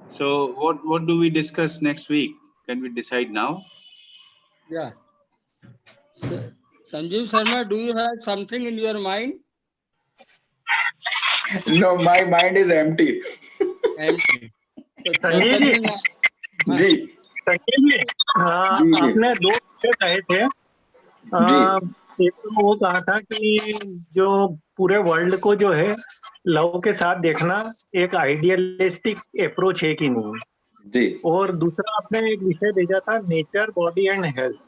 So what do we discuss next week? Can we decide now? Yeah. Sanjeev Sharma, do you have something in your mind? No, my mind is empty. Empty. तो संजय जी, चैतन्य हाँ, जी संजय जी, जी जी आपने दो विषय कहे थे। जी एक तो वो कहा था कि जो पूरे वर्ल्ड को जो है लव के साथ देखना एक आइडियलिस्टिक अप्रोच है कि नहीं, जी और दूसरा आपने एक विषय भेजा था नेचर, बॉडी एंड हेल्थ।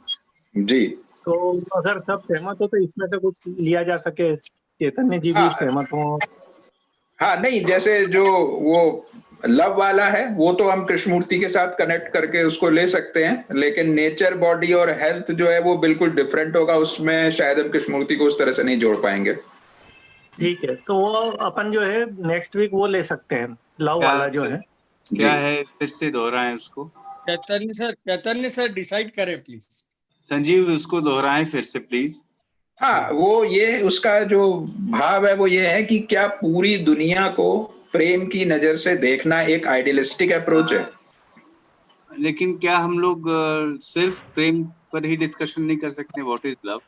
जी तो अगर सब सहमत हो तो इसमें से कुछ लिया जा सके, चैतन्य जी भी हाँ सहमत हो। हाँ, नहीं जैसे जो वो लव वाला है वो तो हम कृष्णमूर्ति के साथ कनेक्ट करके उसको ले सकते हैं, लेकिन नेचर, बॉडी और हेल्थ जो है वो बिल्कुल डिफरेंट होगा, उसमें शायद हम कृष्णमूर्ति को उस तरह से नहीं जोड़ पाएंगे। ठीक है, तो वो अपन जो है नेक्स्ट वीक वो ले सकते हैं, लव वाला जो है। क्या है, फिर से दोहराएं उसको। चैतन्य सर डिसाइड करें प्लीज। संजीव उसको दोहराएं फिर से प्लीज। हाँ, वो ये उसका जो भाव है वो ये है कि क्या पूरी दुनिया को प्रेम की नजर से देखना एक आइडियलिस्टिक अप्रोच है। लेकिन क्या हम लोग सिर्फ प्रेम पर ही डिस्कशन नहीं कर सकते, व्हाट इज लव?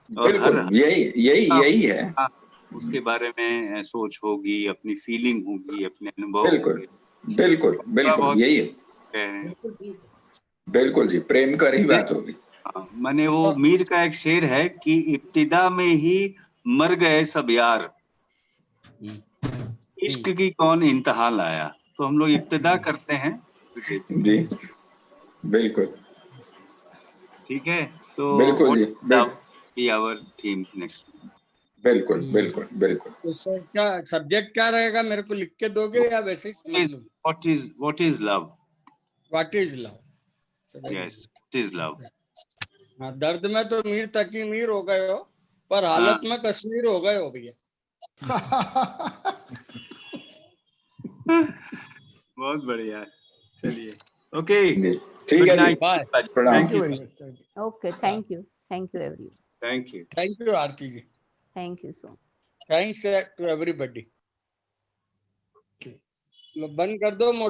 बिल्कुल, यही है। उसके बारे में सोच होगी, अपनी फीलिंग होगी, अपने अनुभव बिल्कुल होंगे। बिल्कुल बिल्कुल यही है। बिल्कुल जी, प्रेम कर ही बात होगी। मैंने वो मीर का एक शेर है कि इब्तिदा में ही मर गए सब यार, इश्क की कौन इंतहा लाया। तो हम लोग इब्तिदा करते हैं जी बिल्कुल ठीक है। तो बिल्कुल जी बी आवर थीम नेक्स्ट। बिल्कुल बिल्कुल बिल्कुल। तो सर क्या सब्जेक्ट क्या रहेगा, मेरे को लिख के दोगे या वैसे ही समझ लो? What is love? What is love? Yes, what is love? हाँ, दर्द में तो मीर तकी मीर हो गए हो, पर हालत में कश्मीर हो गए हो भैया। बहुत बढ़िया, चलिए ओके ठीक है जी, बाय, प्रणाम। Okay, thank you everyone. Thank you Aarti ji, Thank you so much. Thanks to everybody. बंद कर दो।